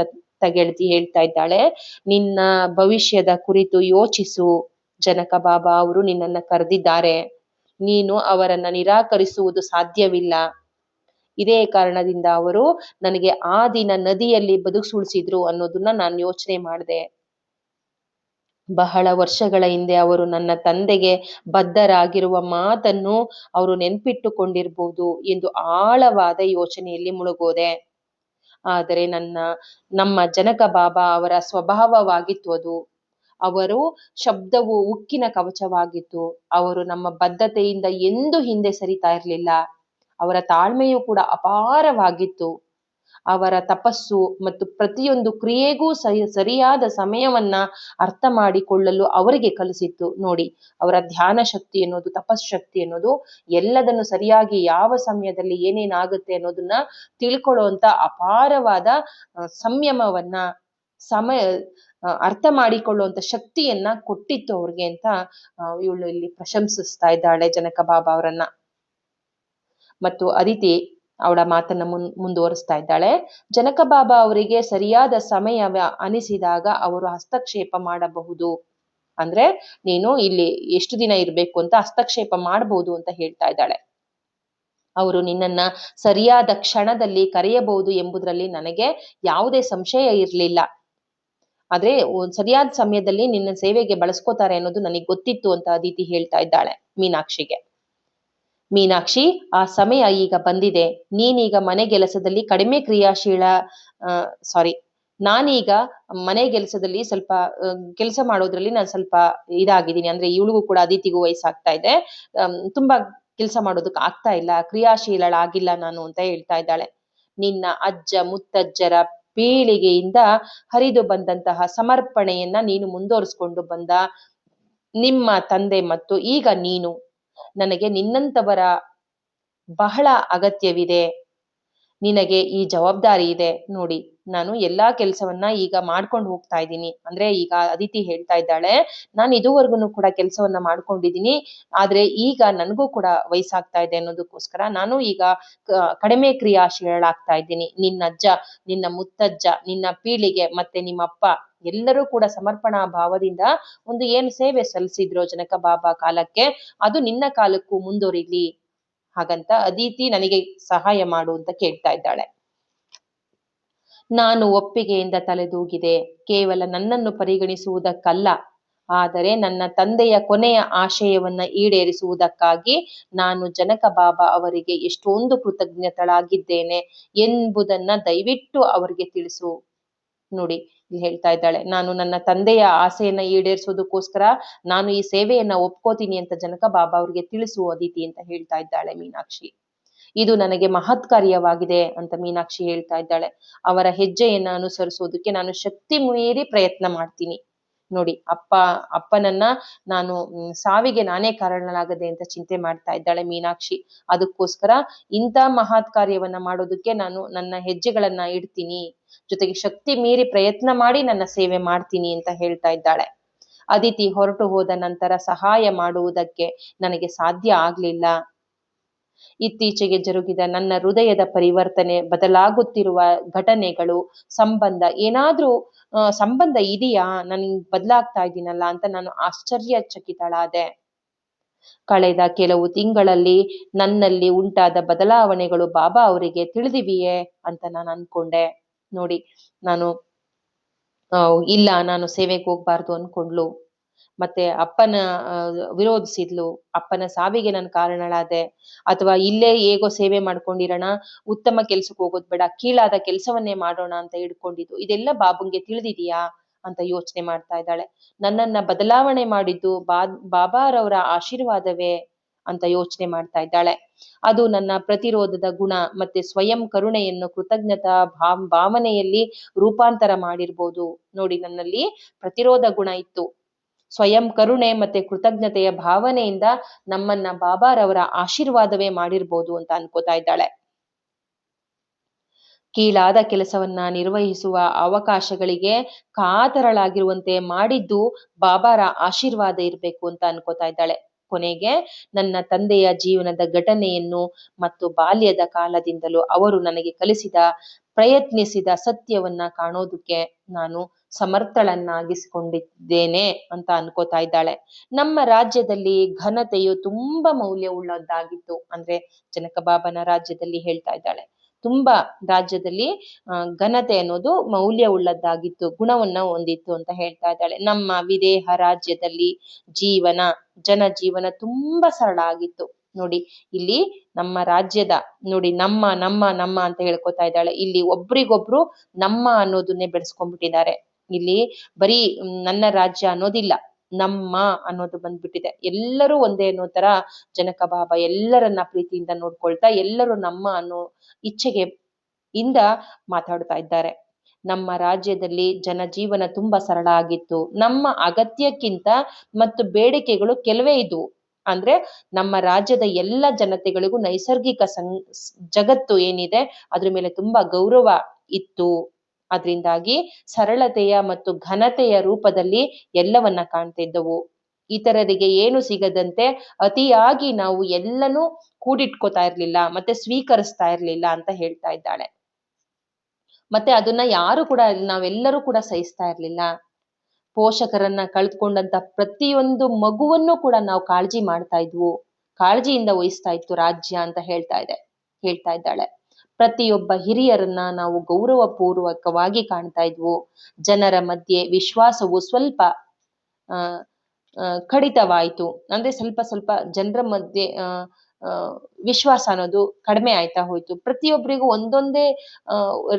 ಗೆಳತಿ ಹೇಳ್ತಾ ಇದ್ದಾಳೆ. ನಿನ್ನ ಭವಿಷ್ಯದ ಕುರಿತು ಯೋಚಿಸು. ಜನಕ ಬಾಬಾ ಅವರು ನಿನ್ನನ್ನ ಕರೆದಿದ್ದಾರೆ. ನೀನು ಅವರನ್ನ ನಿರಾಕರಿಸುವುದು ಸಾಧ್ಯವಿಲ್ಲ. ಇದೇ ಕಾರಣದಿಂದ ಅವರು ನನಗೆ ಆ ದಿನ ನದಿಯಲ್ಲಿ ಬದುಕಿಸುಳಿಸಿದ್ರು ಅನ್ನೋದನ್ನ ನಾನು ಯೋಚನೆ ಮಾಡಿದೆ. ಬಹಳ ವರ್ಷಗಳ ಹಿಂದೆ ಅವರು ನನ್ನ ತಂದೆಗೆ ಬದ್ಧರಾಗಿರುವ ಮಾತನ್ನು ಅವರು ನೆನ್ಪಿಟ್ಟುಕೊಂಡಿರ್ಬೋದು ಎಂದು ಆಳವಾದ ಯೋಚನೆಯಲ್ಲಿ ಮುಳುಗೋದೆ. ಆದರೆ ನಮ್ಮ ಜನಕ ಬಾಬಾ ಅವರ ಸ್ವಭಾವವಾಗಿತ್ತು ಅದು. ಅವರು ಶಬ್ದವು ಉಕ್ಕಿನ ಕವಚವಾಗಿತ್ತು. ಅವರು ನಮ್ಮ ಬದ್ಧತೆಯಿಂದ ಎಂದೂ ಹಿಂದೆ ಸರಿತಾ ಇರಲಿಲ್ಲ. ಅವರ ತಾಳ್ಮೆಯೂ ಕೂಡ ಅಪಾರವಾಗಿತ್ತು. ಅವರ ತಪಸ್ಸು ಮತ್ತು ಪ್ರತಿಯೊಂದು ಕ್ರಿಯೆಗೂ ಸರಿಯಾದ ಸಮಯವನ್ನ ಅರ್ಥ ಮಾಡಿಕೊಳ್ಳಲು ಅವರಿಗೆ ಕಲಿಸಿತ್ತು ನೋಡಿ. ಅವರ ಧ್ಯಾನ ಶಕ್ತಿ ಅನ್ನೋದು, ತಪಶಕ್ತಿ ಅನ್ನೋದು ಎಲ್ಲದನ್ನು ಸರಿಯಾಗಿ ಯಾವ ಸಮಯದಲ್ಲಿ ಏನೇನಾಗುತ್ತೆ ಅನ್ನೋದನ್ನ ತಿಳ್ಕೊಳ್ಳುವಂತ ಅಪಾರವಾದ ಸಂಯಮವನ್ನ, ಸಮಯ ಅರ್ಥ ಮಾಡಿಕೊಳ್ಳುವಂತ ಶಕ್ತಿಯನ್ನ ಕೊಟ್ಟಿತ್ತು ಅವ್ರಿಗೆ ಅಂತ ಇವಳು ಇಲ್ಲಿ ಪ್ರಶಂಸಿಸ್ತಾ ಇದ್ದಾಳೆ ಜನಕ ಬಾಬಾ ಅವರನ್ನ. ಮತ್ತು ಅದಿತಿ ಅವಳ ಮಾತನ್ನ ಮುಂದುವರಿಸ್ತಾ ಇದ್ದಾಳೆ. ಜನಕ ಬಾಬಾ ಅವರಿಗೆ ಸರಿಯಾದ ಸಮಯ ಅನಿಸಿದಾಗ ಅವರು ಹಸ್ತಕ್ಷೇಪ ಮಾಡಬಹುದು. ಅಂದ್ರೆ ನೀನು ಇಲ್ಲಿ ಎಷ್ಟು ದಿನ ಇರ್ಬೇಕು ಅಂತ ಹಸ್ತಕ್ಷೇಪ ಮಾಡಬಹುದು ಅಂತ ಹೇಳ್ತಾ ಇದ್ದಾಳೆ. ಅವರು ನಿನ್ನನ್ನ ಸರಿಯಾದ ಕ್ಷಣದಲ್ಲಿ ಕರೆಯಬಹುದು ಎಂಬುದರಲ್ಲಿ ನನಗೆ ಯಾವುದೇ ಸಂಶಯ ಇರಲಿಲ್ಲ. ಆದ್ರೆ ಸರಿಯಾದ ಸಮಯದಲ್ಲಿ ನಿನ್ನ ಸೇವೆಗೆ ಬಳಸ್ಕೋತಾರೆ ಅನ್ನೋದು ನನಗೆ ಗೊತ್ತಿತ್ತು ಅಂತ ಅದಿತಿ ಹೇಳ್ತಾ ಇದ್ದಾಳೆ ಮೀನಾಕ್ಷಿಗೆ. ಮೀನಾಕ್ಷಿ, ಆ ಸಮಯ ಈಗ ಬಂದಿದೆ. ನೀನೀಗ ಮನೆ ಕೆಲಸದಲ್ಲಿ ಕಡಿಮೆ ಕ್ರಿಯಾಶೀಲ ನಾನೀಗ ಮನೆ ಕೆಲಸದಲ್ಲಿ ಸ್ವಲ್ಪ ಕೆಲಸ ಮಾಡೋದ್ರಲ್ಲಿ ನಾನು ಸ್ವಲ್ಪ ಇದಾಗಿದ್ದೀನಿ. ಅಂದ್ರೆ ಇವಳಿಗೂ ಕೂಡ ಅದಿತಿಗೂ ವಯಸ್ಸಾಗ್ತಾ ಇದೆ, ತುಂಬಾ ಕೆಲಸ ಮಾಡೋದಕ್ಕೆ ಆಗ್ತಾ ಇಲ್ಲ, ಕ್ರಿಯಾಶೀಲಳಾಗಿಲ್ಲ ನಾನು ಅಂತ ಹೇಳ್ತಾ ಇದ್ದಾಳೆ. ನಿನ್ನ ಅಜ್ಜ ಮುತ್ತಜ್ಜರ ಪೀಳಿಗೆಯಿಂದ ಹರಿದು ಬಂದಂತಹ ಸಮರ್ಪಣೆಯನ್ನ ನೀನು ಮುಂದುವರಿಸ್ಕೊಂಡು ಬಂದ ನಿಮ್ಮ ತಂದೆ ಮತ್ತು ಈಗ ನೀನು, ನನಗೆ ನಿನ್ನಂತವರ ಬಹಳ ಅಗತ್ಯವಿದೆ, ನಿನಗೆ ಈ ಜವಾಬ್ದಾರಿ ಇದೆ. ನೋಡಿ, ನಾನು ಎಲ್ಲಾ ಕೆಲ್ಸವನ್ನ ಈಗ ಮಾಡ್ಕೊಂಡು ಹೋಗ್ತಾ ಇದ್ದೀನಿ. ಅಂದ್ರೆ ಈಗ ಅದಿತಿ ಹೇಳ್ತಾ ಇದ್ದಾಳೆ, ನಾನು ಇದುವರೆಗೂ ಕೂಡ ಕೆಲಸವನ್ನ ಮಾಡ್ಕೊಂಡಿದ್ದೀನಿ, ಆದ್ರೆ ಈಗ ನನಗೂ ಕೂಡ ವಯಸ್ಸಾಗ್ತಾ ಇದೆ ಅನ್ನೋದಕ್ಕೋಸ್ಕರ ನಾನು ಈಗ ಕಡಿಮೆ ಕ್ರಿಯಾಶೀಲಳಾಗ್ತಾ ಇದ್ದೀನಿ. ನಿನ್ನ ಅಜ್ಜ, ನಿನ್ನ ಮುತ್ತಜ್ಜ, ನಿನ್ನ ಪೀಳಿಗೆ ಮತ್ತೆ ನಿಮ್ಮಪ್ಪ ಎಲ್ಲರೂ ಕೂಡ ಸಮರ್ಪಣಾ ಭಾವದಿಂದ ಒಂದು ಏನು ಸೇವೆ ಸಲ್ಲಿಸಿದ್ರು ಜನಕ ಬಾಬಾ ಕಾಲಕ್ಕೆ, ಅದು ನಿನ್ನ ಕಾಲಕ್ಕೂ ಮುಂದುವರಿಲಿ. ಹಾಗಂತ ಅದಿತಿ ನನಗೆ ಸಹಾಯ ಮಾಡು ಅಂತ ಕೇಳ್ತಾ ಇದ್ದಾಳೆ. ನಾನು ಒಪ್ಪಿಗೆಯಿಂದ ತಲೆದೂಗಿದೆ. ಕೇವಲ ನನ್ನನ್ನು ಪರಿಗಣಿಸುವುದಕ್ಕಲ್ಲ, ಆದರೆ ನನ್ನ ತಂದೆಯ ಕೊನೆಯ ಆಶಯವನ್ನ ಈಡೇರಿಸುವುದಕ್ಕಾಗಿ ನಾನು ಜನಕ ಬಾಬಾ ಅವರಿಗೆ ಎಷ್ಟೊಂದು ಕೃತಜ್ಞತಳಾಗಿದ್ದೇನೆ ಎಂಬುದನ್ನ ದಯವಿಟ್ಟು ಅವರಿಗೆ ತಿಳಿಸು. ನೋಡಿ, ಇಲ್ಲಿ ಹೇಳ್ತಾ ಇದ್ದಾಳೆ, ನಾನು ನನ್ನ ತಂದೆಯ ಆಸೆಯನ್ನ ಈಡೇರಿಸೋದಕ್ಕೋಸ್ಕರ ನಾನು ಈ ಸೇವೆಯನ್ನ ಒಪ್ಕೋತೀನಿ ಅಂತ ಜನಕ ಬಾಬಾ ಅವ್ರಿಗೆ ತಿಳಿಸು ಅದಿತಿ ಅಂತ ಹೇಳ್ತಾ ಇದ್ದಾಳೆ ಮೀನಾಕ್ಷಿ. ಇದು ನನಗೆ ಮಹತ್ ಕಾರ್ಯವಾಗಿದೆ ಅಂತ ಮೀನಾಕ್ಷಿ ಹೇಳ್ತಾ ಇದ್ದಾಳೆ. ಅವರ ಹೆಜ್ಜೆಯನ್ನ ಅನುಸರಿಸೋದಕ್ಕೆ ನಾನು ಶಕ್ತಿ ಮೀರಿ ಪ್ರಯತ್ನ ಮಾಡ್ತೀನಿ. ನೋಡಿ, ಅಪ್ಪನನ್ನ ನಾನು ಸಾವಿಗೆ ನಾನೇ ಕಾರಣನಾಗದೆ ಅಂತ ಚಿಂತೆ ಮಾಡ್ತಾ ಇದ್ದಾಳೆ ಮೀನಾಕ್ಷಿ. ಅದಕ್ಕೋಸ್ಕರ ಇಂಥ ಮಹತ್ ಕಾರ್ಯವನ್ನ ಮಾಡೋದಕ್ಕೆ ನಾನು ನನ್ನ ಹೆಜ್ಜೆಗಳನ್ನ ಇಡ್ತೀನಿ, ಜೊತೆಗೆ ಶಕ್ತಿ ಮೀರಿ ಪ್ರಯತ್ನ ಮಾಡಿ ನನ್ನ ಸೇವೆ ಮಾಡ್ತೀನಿ ಅಂತ ಹೇಳ್ತಾ ಇದ್ದಾಳೆ. ಅದಿತಿ ಹೊರಟು ಹೋದ ನಂತರ ಸಹಾಯ ಮಾಡುವುದಕ್ಕೆ ನನಗೆ ಸಾಧ್ಯ ಆಗ್ಲಿಲ್ಲ. ಇತ್ತೀಚೆಗೆ ಜರುಗಿದ ನನ್ನ ಹೃದಯದ ಪರಿವರ್ತನೆ, ಬದಲಾಗುತ್ತಿರುವ ಘಟನೆಗಳು, ಏನಾದ್ರೂ ಸಂಬಂಧ ಇದೆಯಾ, ನಾನು ಬದಲಾಗ್ತಾ ಇದ್ದೀನಲ್ಲ ಅಂತ ನಾನು ಆಶ್ಚರ್ಯಚಕಿತಳಾದೆ. ಕಳೆದ ಕೆಲವು ತಿಂಗಳಲ್ಲಿ ನನ್ನಲ್ಲಿ ಉಂಟಾದ ಬದಲಾವಣೆಗಳು ಬಾಬಾ ಅವರಿಗೆ ತಿಳಿದಿವೆಯೇ ಅಂತ ನಾನು ಅನ್ಕೊಂಡೆ. ನೋಡಿ, ನಾನು ಸೇವೆಗೆ ಹೋಗ್ಬಾರ್ದು ಅನ್ಕೊಂಡ್ಲು, ಮತ್ತೆ ಅಪ್ಪನ ವಿರೋಧಿಸಿದ್ಲು, ಅಪ್ಪನ ಸಾವಿಗೆ ನಾನು ಕಾರಣಳಾದೆ, ಅಥವಾ ಇಲ್ಲೇ ಹೇಗೋ ಸೇವೆ ಮಾಡ್ಕೊಂಡಿರೋಣ, ಉತ್ತಮ ಕೆಲ್ಸಕ್ಕೆ ಹೋಗೋದ್ ಬೇಡ, ಕೀಳಾದ ಕೆಲ್ಸವನ್ನೇ ಮಾಡೋಣ ಅಂತ ಹಿಡ್ಕೊಂಡಿದ್ದು, ಇದೆಲ್ಲ ಬಾಬುಂಗೆ ತಿಳಿದಿದೆಯಾ ಅಂತ ಯೋಚನೆ ಮಾಡ್ತಾ ಇದ್ದಾಳೆ. ನನ್ನನ್ನ ಬದಲಾವಣೆ ಮಾಡಿದ್ದು ಬಾಬಾರವರ ಆಶೀರ್ವಾದವೇ ಅಂತ ಯೋಚನೆ ಮಾಡ್ತಾ ಇದ್ದಾಳೆ. ಅದು ನನ್ನ ಪ್ರತಿರೋಧದ ಗುಣ ಮತ್ತೆ ಸ್ವಯಂ ಕರುಣೆಯನ್ನು ಕೃತಜ್ಞತಾ ಭಾವನೆಯಲ್ಲಿ ರೂಪಾಂತರ ಮಾಡಿರ್ಬೋದು. ನೋಡಿ, ನನ್ನಲ್ಲಿ ಪ್ರತಿರೋಧ ಗುಣ ಇತ್ತು, ಸ್ವಯಂ ಕರುಣೆ ಮತ್ತೆ ಕೃತಜ್ಞತೆಯ ಭಾವನೆಯಿಂದ ನಮ್ಮನ್ನ ಬಾಬಾರವರ ಆಶೀರ್ವಾದವೇ ಮಾಡಿರ್ಬೋದು ಅಂತ ಅನ್ಕೋತಾ ಇದ್ದಾಳೆ. ಕೀಳಾದ ಕೆಲಸವನ್ನ ನಿರ್ವಹಿಸುವ ಅವಕಾಶಗಳಿಗೆ ಕಾತರಳಾಗಿರುವಂತೆ ಮಾಡಿದ್ದು ಬಾಬಾರ ಆಶೀರ್ವಾದ ಇರ್ಬೇಕು ಅಂತ ಅನ್ಕೋತಾ ಇದ್ದಾಳೆ. ಕೊನೆಗೆ ನನ್ನ ತಂದೆಯ ಜೀವನದ ಘಟನೆಯನ್ನು ಮತ್ತು ಬಾಲ್ಯದ ಕಾಲದಿಂದಲೂ ಅವರು ನನಗೆ ಪ್ರಯತ್ನಿಸಿದ ಸತ್ಯವನ್ನ ಕಾಣೋದಕ್ಕೆ ನಾನು ಸಮರ್ಥಳನ್ನಾಗಿಸಿಕೊಂಡಿದ್ದೇನೆ ಅಂತ ಅನ್ಕೋತಾ ಇದ್ದಾಳೆ. ನಮ್ಮ ರಾಜ್ಯದಲ್ಲಿ ಘನತೆಯು ತುಂಬಾ ಮೌಲ್ಯವುಳ್ಳದ್ದಾಗಿತ್ತು. ಅಂದ್ರೆ ಜನಕ ಬಾಬನ ರಾಜ್ಯದಲ್ಲಿ ಹೇಳ್ತಾ ಇದ್ದಾಳೆ, ತುಂಬಾ ರಾಜ್ಯದಲ್ಲಿ ಘನತೆ ಅನ್ನೋದು ಮೌಲ್ಯವುಳ್ಳದ್ದಾಗಿತ್ತು, ಗುಣವನ್ನ ಹೊಂದಿತ್ತು ಅಂತ ಹೇಳ್ತಾ ಇದ್ದಾಳೆ. ನಮ್ಮ ವಿದೇಹ ರಾಜ್ಯದಲ್ಲಿ ಜನಜೀವನ ತುಂಬಾ ಸರಳ ಆಗಿತ್ತು. ನೋಡಿ, ಇಲ್ಲಿ ನಮ್ಮ ರಾಜ್ಯದ ನಮ್ಮ ನಮ್ಮ ನಮ್ಮ ಅಂತ ಹೇಳ್ಕೊತಾ ಇದ್ದಾಳೆ. ಇಲ್ಲಿ ಒಬ್ರಿಗೊಬ್ರು ನಮ್ಮ ಅನ್ನೋದನ್ನೇ ಬೆಳೆಸ್ಕೊಂಡ್ಬಿಟ್ಟಿದ್ದಾರೆ. ಇಲ್ಲಿ ಬರೀ ನನ್ನ ರಾಜ್ಯ ಅನ್ನೋದಿಲ್ಲ, ನಮ್ಮ ಅನ್ನೋದು ಬಂದ್ಬಿಟ್ಟಿದೆ. ಎಲ್ಲರೂ ಒಂದೇ ಅನ್ನೋ ತರ ಜನಕ ಬಾಬಾ ಎಲ್ಲರನ್ನ ಪ್ರೀತಿಯಿಂದ ನೋಡ್ಕೊಳ್ತಾ ಎಲ್ಲರೂ ನಮ್ಮ ಅನ್ನೋ ಇಚ್ಛೆಗೆ ಇಂದ ಮಾತಾಡ್ತಾ ಇದ್ದಾರೆ. ನಮ್ಮ ರಾಜ್ಯದಲ್ಲಿ ಜನಜೀವನ ತುಂಬಾ ಸರಳ ಆಗಿತ್ತು. ನಮ್ಮ ಅಗತ್ಯಕ್ಕಿಂತ ಮತ್ತು ಬೇಡಿಕೆಗಳು ಕೆಲವೇ ಇದ್ವು. ಅಂದ್ರೆ ನಮ್ಮ ರಾಜ್ಯದ ಎಲ್ಲ ಜನತೆಗಳಿಗೂ ನೈಸರ್ಗಿಕ ಜಗತ್ತು ಏನಿದೆ ಅದ್ರ ಮೇಲೆ ತುಂಬಾ ಗೌರವ ಇತ್ತು. ಅದರಿಂದಾಗಿ ಸರಳತೆಯ ಮತ್ತು ಘನತೆಯ ರೂಪದಲ್ಲಿ ಎಲ್ಲವನ್ನ ಕಾಣ್ತಿದ್ದವು. ಇತರರಿಗೆ ಏನು ಸಿಗದಂತೆ ಅತಿಯಾಗಿ ನಾವು ಎಲ್ಲನೂ ಕೂಡಿಟ್ಕೋತಾ ಇರ್ಲಿಲ್ಲ, ಮತ್ತೆ ಸ್ವೀಕರಿಸ್ತಾ ಇರ್ಲಿಲ್ಲ ಅಂತ ಹೇಳ್ತಾ ಇದ್ದಾಳೆ. ಮತ್ತೆ ಅದನ್ನ ಯಾರು ಕೂಡ, ನಾವೆಲ್ಲರೂ ಕೂಡ ಸಹಿಸ್ತಾ ಇರ್ಲಿಲ್ಲ. ಪೋಷಕರನ್ನ ಕಳೆದುಕೊಂಡಂತ ಪ್ರತಿಯೊಂದು ಮಗುವನ್ನು ಕೂಡ ನಾವು ಕಾಳಜಿ ಮಾಡ್ತಾ ಇದ್ವು, ಕಾಳಜಿಯಿಂದ ವಹಿಸ್ತಾ ಇತ್ತು ರಾಜ್ಯ ಅಂತ ಹೇಳ್ತಾ ಇದ್ದಾಳೆ. ಪ್ರತಿಯೊಬ್ಬ ಹಿರಿಯರನ್ನ ನಾವು ಗೌರವ ಪೂರ್ವಕವಾಗಿ ಕಾಣ್ತಾ ಇದ್ವು. ಜನರ ಮಧ್ಯೆ ವಿಶ್ವಾಸವು ಸ್ವಲ್ಪ ಕಡಿತವಾಯಿತು. ಅಂದ್ರೆ ಸ್ವಲ್ಪ ಸ್ವಲ್ಪ ಜನರ ಮಧ್ಯೆ ವಿಶ್ವಾಸ ಅನ್ನೋದು ಕಡಿಮೆ ಆಯ್ತಾ ಹೋಯ್ತು. ಪ್ರತಿಯೊಬ್ಬರಿಗೂ ಒಂದೊಂದೇ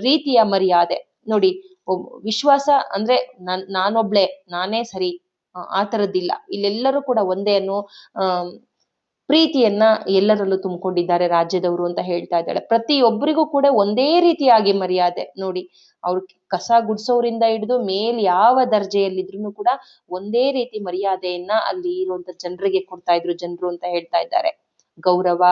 ರೀತಿಯ ಮರ್ಯಾದೆ ನೋಡಿ. ವಿಶ್ವಾಸ ಅಂದ್ರೆ ನಾನೊಬ್ಳೆ, ನಾನೇ ಸರಿ, ಆ ತರದ್ದಿಲ್ಲ. ಇಲ್ಲೆಲ್ಲರೂ ಕೂಡ ಒಂದೇ ಅನ್ನೋ ಪ್ರೀತಿಯನ್ನ ಎಲ್ಲರಲ್ಲೂ ತುಂಬಿಕೊಂಡಿದ್ದಾರೆ ರಾಜ್ಯದವರು ಅಂತ ಹೇಳ್ತಾ ಇದ್ದಾಳೆ. ಪ್ರತಿಯೊಬ್ಬರಿಗೂ ಕೂಡ ಒಂದೇ ರೀತಿಯಾಗಿ ಮರ್ಯಾದೆ ನೋಡಿ. ಅವ್ರು ಕಸ ಗುಡ್ಸೋರಿಂದ ಹಿಡಿದು ಮೇಲ್ ಯಾವ ದರ್ಜೆಯಲ್ಲಿದ್ರು ಕೂಡ ಒಂದೇ ರೀತಿ ಮರ್ಯಾದೆಯನ್ನ ಅಲ್ಲಿ ಇರುವಂತ ಜನರಿಗೆ ಕೊಡ್ತಾ ಇದ್ರು ಜನರು ಅಂತ ಹೇಳ್ತಾ ಇದ್ದಾರೆ. ಗೌರವ,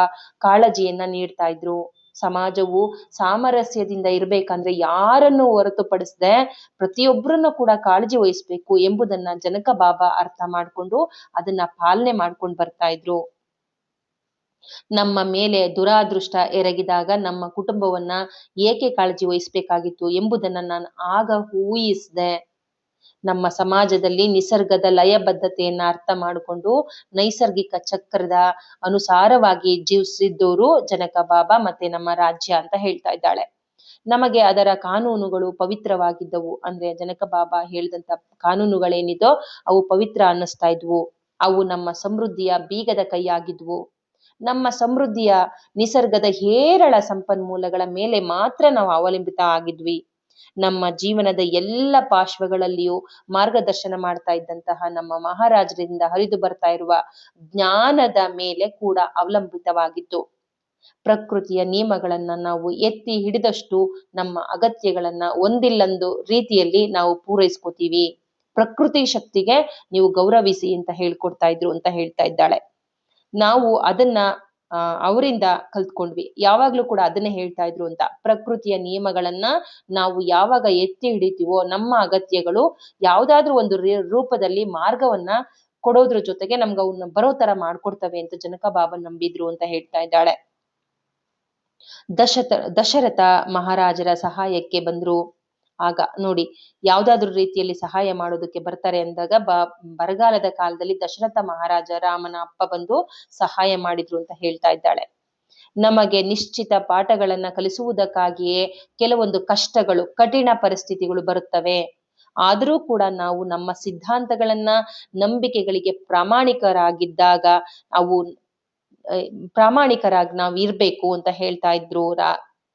ಕಾಳಜಿಯನ್ನ ನೀಡ್ತಾ ಇದ್ರು. ಸಮಾಜವು ಸಾಮರಸ್ಯದಿಂದ ಇರ್ಬೇಕಂದ್ರೆ ಯಾರನ್ನು ಹೊರತುಪಡಿಸದೆ ಪ್ರತಿಯೊಬ್ಬರನ್ನು ಕೂಡ ಕಾಳಜಿ ವಹಿಸ್ಬೇಕು ಎಂಬುದನ್ನ ಜನಕ ಬಾಬಾ ಅರ್ಥ ಮಾಡ್ಕೊಂಡು ಅದನ್ನ ಪಾಲನೆ ಮಾಡ್ಕೊಂಡು ಬರ್ತಾ ಇದ್ರು. ನಮ್ಮ ಮೇಲೆ ದುರಾದೃಷ್ಟ ಎರಗಿದಾಗ ನಮ್ಮ ಕುಟುಂಬವನ್ನ ಏಕೆ ಕಾಳಜಿ ವಹಿಸ್ಬೇಕಾಗಿತ್ತು ಎಂಬುದನ್ನ ನಾನು ಆಗ ಊಹಿಸಿದೆ. ನಮ್ಮ ಸಮಾಜದಲ್ಲಿ ನಿಸರ್ಗದ ಲಯಬದ್ಧತೆಯನ್ನ ಅರ್ಥ ಮಾಡಿಕೊಂಡು ನೈಸರ್ಗಿಕ ಚಕ್ರದ ಅನುಸಾರವಾಗಿ ಜೀವಿಸಿದ್ದವರು ಜನಕ ಬಾಬಾ ಮತ್ತೆ ನಮ್ಮ ರಾಜ್ಯ ಅಂತ ಹೇಳ್ತಾ ಇದ್ದಾಳೆ. ನಮಗೆ ಅದರ ಕಾನೂನುಗಳು ಪವಿತ್ರವಾಗಿದ್ದವು. ಅಂದ್ರೆ ಜನಕ ಬಾಬಾ ಹೇಳಿದಂತ ಕಾನೂನುಗಳೇನಿದೋ ಅವು ಪವಿತ್ರ ಅನ್ನಿಸ್ತಾ ಇದ್ವು. ಅವು ನಮ್ಮ ಸಮೃದ್ಧಿಯ ಬೀಗದ ಕೈಯಾಗಿದ್ವು. ನಮ್ಮ ಸಮೃದ್ಧಿಯ ನಿಸರ್ಗದ ಹೇರಳ ಸಂಪನ್ಮೂಲಗಳ ಮೇಲೆ ಮಾತ್ರ ನಾವು ಅವಲಂಬಿತ ಆಗಿದ್ವಿ. ನಮ್ಮ ಜೀವನದ ಎಲ್ಲ ಪಾರ್ಶ್ವಗಳಲ್ಲಿಯೂ ಮಾರ್ಗದರ್ಶನ ಮಾಡ್ತಾ ಇದ್ದಂತಹ ನಮ್ಮ ಮಹಾರಾಜರಿಂದ ಹರಿದು ಬರ್ತಾ ಇರುವ ಜ್ಞಾನದ ಮೇಲೆ ಕೂಡ ಅವಲಂಬಿತವಾಗಿತ್ತು. ಪ್ರಕೃತಿಯ ನಿಯಮಗಳನ್ನ ನಾವು ಎತ್ತಿ ಹಿಡಿದಷ್ಟು ನಮ್ಮ ಅಗತ್ಯಗಳನ್ನ ಒಂದಿಲ್ಲೊಂದು ರೀತಿಯಲ್ಲಿ ನಾವು ಪೂರೈಸ್ಕೋತೀವಿ. ಪ್ರಕೃತಿ ಶಕ್ತಿಗೆ ನೀವು ಗೌರವಿಸಿ ಅಂತ ಹೇಳ್ಕೊಡ್ತಾ ಇದ್ರು ಅಂತ ಹೇಳ್ತಾ ಇದ್ದಾಳೆ. ನಾವು ಅದನ್ನ ಅವರಿಂದ ಕಲ್ತ್ಕೊಂಡ್ವಿ. ಯಾವಾಗ್ಲೂ ಕೂಡ ಅದನ್ನೇ ಹೇಳ್ತಾ ಇದ್ರು ಅಂತ. ಪ್ರಕೃತಿಯ ನಿಯಮಗಳನ್ನ ನಾವು ಯಾವಾಗ ಎತ್ತಿ ಹಿಡಿತೀವೋ ನಮ್ಮ ಅಗತ್ಯಗಳು ಯಾವ್ದಾದ್ರು ಒಂದು ರೂಪದಲ್ಲಿ ಮಾರ್ಗವನ್ನ ಕೊಡೋದ್ರ ಜೊತೆಗೆ ನಮ್ಗೆ ಅವನ್ನ ಬರೋ ತರ ಮಾಡ್ಕೊಡ್ತವೆ ಅಂತ ಜನಕ ಬಾಬಾ ನಂಬಿದ್ರು ಅಂತ ಹೇಳ್ತಾ ಇದ್ದಾಳೆ. ದಶರಥ ಮಹಾರಾಜರ ಸಹಾಯಕ್ಕೆ ಬಂದ್ರು. ಆಗ ನೋಡಿ, ಯಾವ್ದಾದ್ರು ರೀತಿಯಲ್ಲಿ ಸಹಾಯ ಮಾಡೋದಕ್ಕೆ ಬರ್ತಾರೆ ಅಂದಾಗ ಬರಗಾಲದ ಕಾಲದಲ್ಲಿ ದಶರಥ ಮಹಾರಾಜ ರಾಮನ ಅಪ್ಪ ಬಂದು ಸಹಾಯ ಮಾಡಿದ್ರು ಅಂತ ಹೇಳ್ತಾ ಇದ್ದಾಳೆ. ನಮಗೆ ನಿಶ್ಚಿತ ಪಾಠಗಳನ್ನ ಕಲಿಸುವುದಕ್ಕಾಗಿಯೇ ಕೆಲವೊಂದು ಕಷ್ಟಗಳು, ಕಠಿಣ ಪರಿಸ್ಥಿತಿಗಳು ಬರುತ್ತವೆ. ಆದರೂ ಕೂಡ ನಾವು ನಮ್ಮ ಸಿದ್ಧಾಂತಗಳನ್ನ, ನಂಬಿಕೆಗಳಿಗೆ ಪ್ರಾಮಾಣಿಕರಾಗಿದ್ದಾಗ ಅವು ಪ್ರಾಮಾಣಿಕರಾಗಿ ನಾವು ಇರ್ಬೇಕು ಅಂತ ಹೇಳ್ತಾ ಇದ್ರು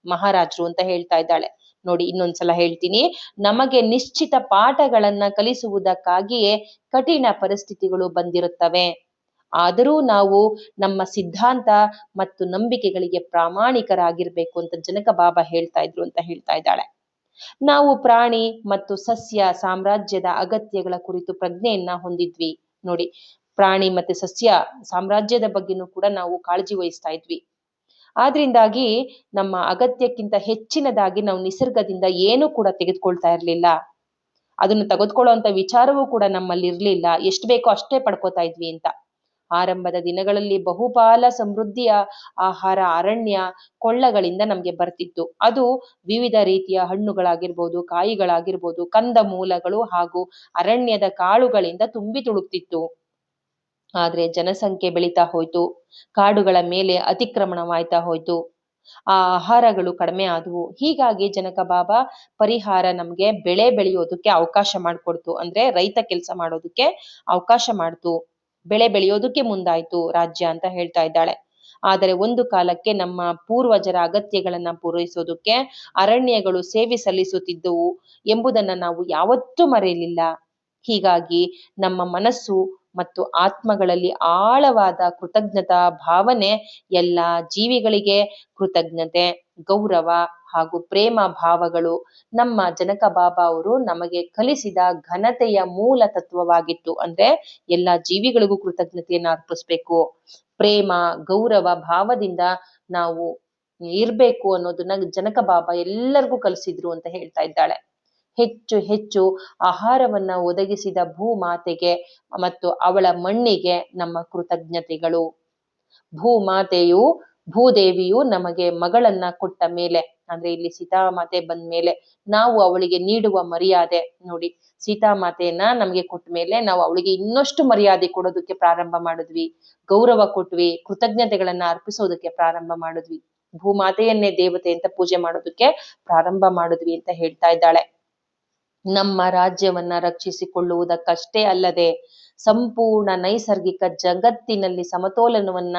ಮಹಾರಾಜರು ಅಂತ ಹೇಳ್ತಾ ಇದ್ದಾಳೆ. ನೋಡಿ, ಇನ್ನೊಂದ್ಸಲ ಹೇಳ್ತೀನಿ. ನಮಗೆ ನಿಶ್ಚಿತ ಪಾಠಗಳನ್ನ ಕಲಿಸುವುದಕ್ಕಾಗಿಯೇ ಕಠಿಣ ಪರಿಸ್ಥಿತಿಗಳು ಬಂದಿರುತ್ತವೆ. ಆದರೂ ನಾವು ನಮ್ಮ ಸಿದ್ಧಾಂತ ಮತ್ತು ನಂಬಿಕೆಗಳಿಗೆ ಪ್ರಾಮಾಣಿಕರಾಗಿರ್ಬೇಕು ಅಂತ ಜನಕ ಬಾಬಾ ಹೇಳ್ತಾ ಇದ್ರು ಅಂತ ಹೇಳ್ತಾ ಇದ್ದಾಳೆ. ನಾವು ಪ್ರಾಣಿ ಮತ್ತು ಸಸ್ಯ ಸಾಮ್ರಾಜ್ಯದ ಅಗತ್ಯಗಳ ಕುರಿತು ಪ್ರಜ್ಞೆಯನ್ನ ಹೊಂದಿದ್ವಿ. ನೋಡಿ, ಪ್ರಾಣಿ ಮತ್ತೆ ಸಸ್ಯ ಸಾಮ್ರಾಜ್ಯದ ಬಗ್ಗೆನೂ ಕೂಡ ನಾವು ಕಾಳಜಿ ವಹಿಸ್ತಾ ಇದ್ವಿ. ಆದ್ರಿಂದಾಗಿ ನಮ್ಮ ಅಗತ್ಯಕ್ಕಿಂತ ಹೆಚ್ಚಿನದಾಗಿ ನಾವು ನಿಸರ್ಗದಿಂದ ಏನೂ ಕೂಡ ತೆಗೆದುಕೊಳ್ತಾ ಇರ್ಲಿಲ್ಲ. ಅದನ್ನು ತೆಗೆದುಕೊಳ್ಳುವಂತ ವಿಚಾರವೂ ಕೂಡ ನಮ್ಮಲ್ಲಿ ಇರ್ಲಿಲ್ಲ. ಎಷ್ಟು ಬೇಕೋ ಅಷ್ಟೇ ಪಡ್ಕೋತಾ ಇದ್ವಿ ಅಂತ. ಆರಂಭದ ದಿನಗಳಲ್ಲಿ ಬಹುಪಾಲ ಸಮೃದ್ಧಿಯ ಆಹಾರ ಅರಣ್ಯ ಕೊಳ್ಳಗಳಿಂದ ನಮ್ಗೆ ಬರ್ತಿತ್ತು. ಅದು ವಿವಿಧ ರೀತಿಯ ಹಣ್ಣುಗಳಾಗಿರ್ಬೋದು, ಕಾಯಿಗಳಾಗಿರ್ಬೋದು, ಕಂದ ಮೂಲಗಳು ಹಾಗೂ ಅರಣ್ಯದ ಕಾಳುಗಳಿಂದ ತುಂಬಿ ತುಳುಕ್ತಿತ್ತು. ಆದ್ರೆ ಜನಸಂಖ್ಯೆ ಬೆಳೀತಾ ಹೋಯ್ತು, ಕಾಡುಗಳ ಮೇಲೆ ಅತಿಕ್ರಮಣವಾಯ್ತಾ ಹೋಯ್ತು, ಆ ಆಹಾರಗಳು ಕಡಿಮೆ ಆದವು. ಹೀಗಾಗಿ ಜನಕ ಬಾಬಾ ಪರಿಹಾರ ನಮ್ಗೆ ಬೆಳೆ ಬೆಳೆಯೋದಕ್ಕೆ ಅವಕಾಶ ಮಾಡಿಕೊಡ್ತು. ಅಂದ್ರೆ ರೈತ ಕೆಲಸ ಮಾಡೋದಕ್ಕೆ ಅವಕಾಶ ಮಾಡ್ತು, ಬೆಳೆ ಬೆಳೆಯೋದಕ್ಕೆ ಮುಂದಾಯ್ತು ರಾಜ್ಯ ಅಂತ ಹೇಳ್ತಾ ಇದ್ದಾಳೆ. ಆದರೆ ಒಂದು ಕಾಲಕ್ಕೆ ನಮ್ಮ ಪೂರ್ವಜರ ಅಗತ್ಯಗಳನ್ನ ಪೂರೈಸೋದಕ್ಕೆ ಅರಣ್ಯಗಳು ಸೇವೆ ಸಲ್ಲಿಸುತ್ತಿದ್ದವು ಎಂಬುದನ್ನ ನಾವು ಯಾವತ್ತೂ ಮರೆಯಲಿಲ್ಲ. ಹೀಗಾಗಿ ನಮ್ಮ ಮನಸ್ಸು ಮತ್ತು ಆತ್ಮಗಳಲ್ಲಿ ಆಳವಾದ ಕೃತಜ್ಞತಾ ಭಾವನೆ, ಎಲ್ಲ ಜೀವಿಗಳಿಗೆ ಕೃತಜ್ಞತೆ, ಗೌರವ ಹಾಗೂ ಪ್ರೇಮ ಭಾವಗಳು ನಮ್ಮ ಜನಕ ಬಾಬಾ ಅವರು ನಮಗೆ ಕಲಿಸಿದ ಘನತೆಯ ಮೂಲ ತತ್ವವಾಗಿತ್ತು. ಅಂದ್ರೆ ಎಲ್ಲ ಜೀವಿಗಳಿಗೂ ಕೃತಜ್ಞತೆಯನ್ನು ಅರ್ಪಿಸ್ಬೇಕು, ಪ್ರೇಮ ಗೌರವ ಭಾವದಿಂದ ನಾವು ಇರ್ಬೇಕು ಅನ್ನೋದನ್ನ ಜನಕ ಬಾಬಾ ಎಲ್ಲರಿಗೂ ಕಲಿಸಿದ್ರು ಅಂತ ಹೇಳ್ತಾ ಇದ್ದಾಳೆ. ಹೆಚ್ಚು ಹೆಚ್ಚು ಆಹಾರವನ್ನ ಒದಗಿಸಿದ ಭೂಮಾತೆಗೆ ಮತ್ತು ಅವಳ ಮಣ್ಣಿಗೆ ನಮ್ಮ ಕೃತಜ್ಞತೆಗಳು. ಭೂದೇವಿಯು ನಮಗೆ ಮಗಳನ್ನ ಕೊಟ್ಟ ಮೇಲೆ, ಅಂದ್ರೆ ಇಲ್ಲಿ ಸೀತಾಮಾತೆ ಬಂದ ಮೇಲೆ ನಾವು ಅವಳಿಗೆ ನೀಡುವ ಮರ್ಯಾದೆ ನೋಡಿ, ಸೀತಾಮಾತೆಯನ್ನ ನಮಗೆ ಕೊಟ್ಟ ಮೇಲೆ ನಾವು ಅವಳಿಗೆ ಇನ್ನಷ್ಟು ಮರ್ಯಾದೆ ಕೊಡೋದಕ್ಕೆ ಪ್ರಾರಂಭ ಮಾಡಿದ್ವಿ, ಗೌರವ ಕೊಟ್ವಿ, ಕೃತಜ್ಞತೆಗಳನ್ನ ಅರ್ಪಿಸೋದಕ್ಕೆ ಪ್ರಾರಂಭ ಮಾಡಿದ್ವಿ, ಭೂಮಾತೆಯನ್ನೇ ದೇವತೆ ಅಂತ ಪೂಜೆ ಮಾಡೋದಕ್ಕೆ ಪ್ರಾರಂಭ ಮಾಡಿದ್ವಿ ಅಂತ ಹೇಳ್ತಾ ಇದ್ದಾಳೆ. ನಮ್ಮ ರಾಜ್ಯವನ್ನ ರಕ್ಷಿಸಿಕೊಳ್ಳುವುದಕ್ಕಷ್ಟೇ ಅಲ್ಲದೆ ಸಂಪೂರ್ಣ ನೈಸರ್ಗಿಕ ಜಗತ್ತಿನಲ್ಲಿ ಸಮತೋಲನವನ್ನ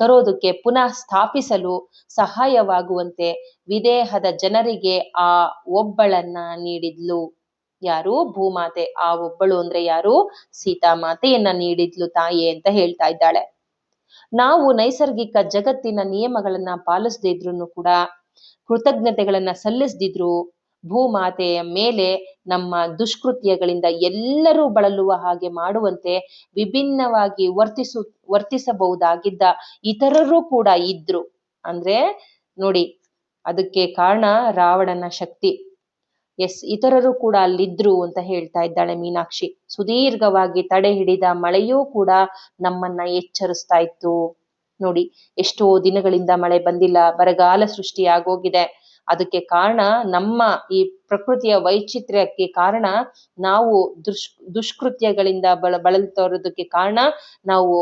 ತರೋದಕ್ಕೆ ಪುನಃ ಸ್ಥಾಪಿಸಲು ಸಹಾಯವಾಗುವಂತೆ ವಿದೇಹದ ಜನರಿಗೆ ಆ ಒಬ್ಬಳನ್ನ ನೀಡಿದ್ಲು. ಯಾರು? ಭೂಮಾತೆ. ಆ ಒಬ್ಬಳು ಅಂದ್ರೆ ಯಾರು? ಸೀತಾಮಾತೆಯನ್ನ ನೀಡಿದ್ಲು ತಾಯಿ ಅಂತ ಹೇಳ್ತಾ ಇದ್ದಾಳೆ. ನಾವು ನೈಸರ್ಗಿಕ ಜಗತ್ತಿನ ನಿಯಮಗಳನ್ನ ಪಾಲಿಸದಿದ್ರು ಕೂಡ, ಕೃತಜ್ಞತೆಗಳನ್ನ ಸಲ್ಲಿಸದಿದ್ರು, ಭೂಮಾತೆಯ ಮೇಲೆ ನಮ್ಮ ದುಷ್ಕೃತ್ಯಗಳಿಂದ ಎಲ್ಲರೂ ಬಳಲುವ ಹಾಗೆ ಮಾಡುವಂತೆ ವಿಭಿನ್ನವಾಗಿ ವರ್ತಿಸಬಹುದಾಗಿದ್ದ ಇತರರು ಕೂಡ ಇದ್ರು. ಅಂದ್ರೆ ನೋಡಿ, ಅದಕ್ಕೆ ಕಾರಣ ರಾವಣನ ಶಕ್ತಿ. ಇತರರು ಕೂಡ ಅಲ್ಲಿದ್ರು ಅಂತ ಹೇಳ್ತಾ ಇದ್ದಾಳೆ ಮೀನಾಕ್ಷಿ. ಸುದೀರ್ಘವಾಗಿ ತಡೆ ಹಿಡಿದ ಮಳೆಯೂ ಕೂಡ ನಮ್ಮನ್ನ ಎಚ್ಚರಿಸ್ತಾ ಇತ್ತು. ನೋಡಿ, ಎಷ್ಟೋ ದಿನಗಳಿಂದ ಮಳೆ ಬಂದಿಲ್ಲ, ಬರಗಾಲ ಸೃಷ್ಟಿ ಆಗೋಗಿದೆ. ಅದಕ್ಕೆ ಕಾರಣ ನಮ್ಮ ಈ ಪ್ರಕೃತಿಯ ವೈಚಿತ್ರ್ಯಕ್ಕೆ ಕಾರಣ ನಾವು ದುಷ್ಕೃತ್ಯಗಳಿಂದ ಬಳಲ್ತಿರೋದಕ್ಕೆ ಕಾರಣ ನಾವು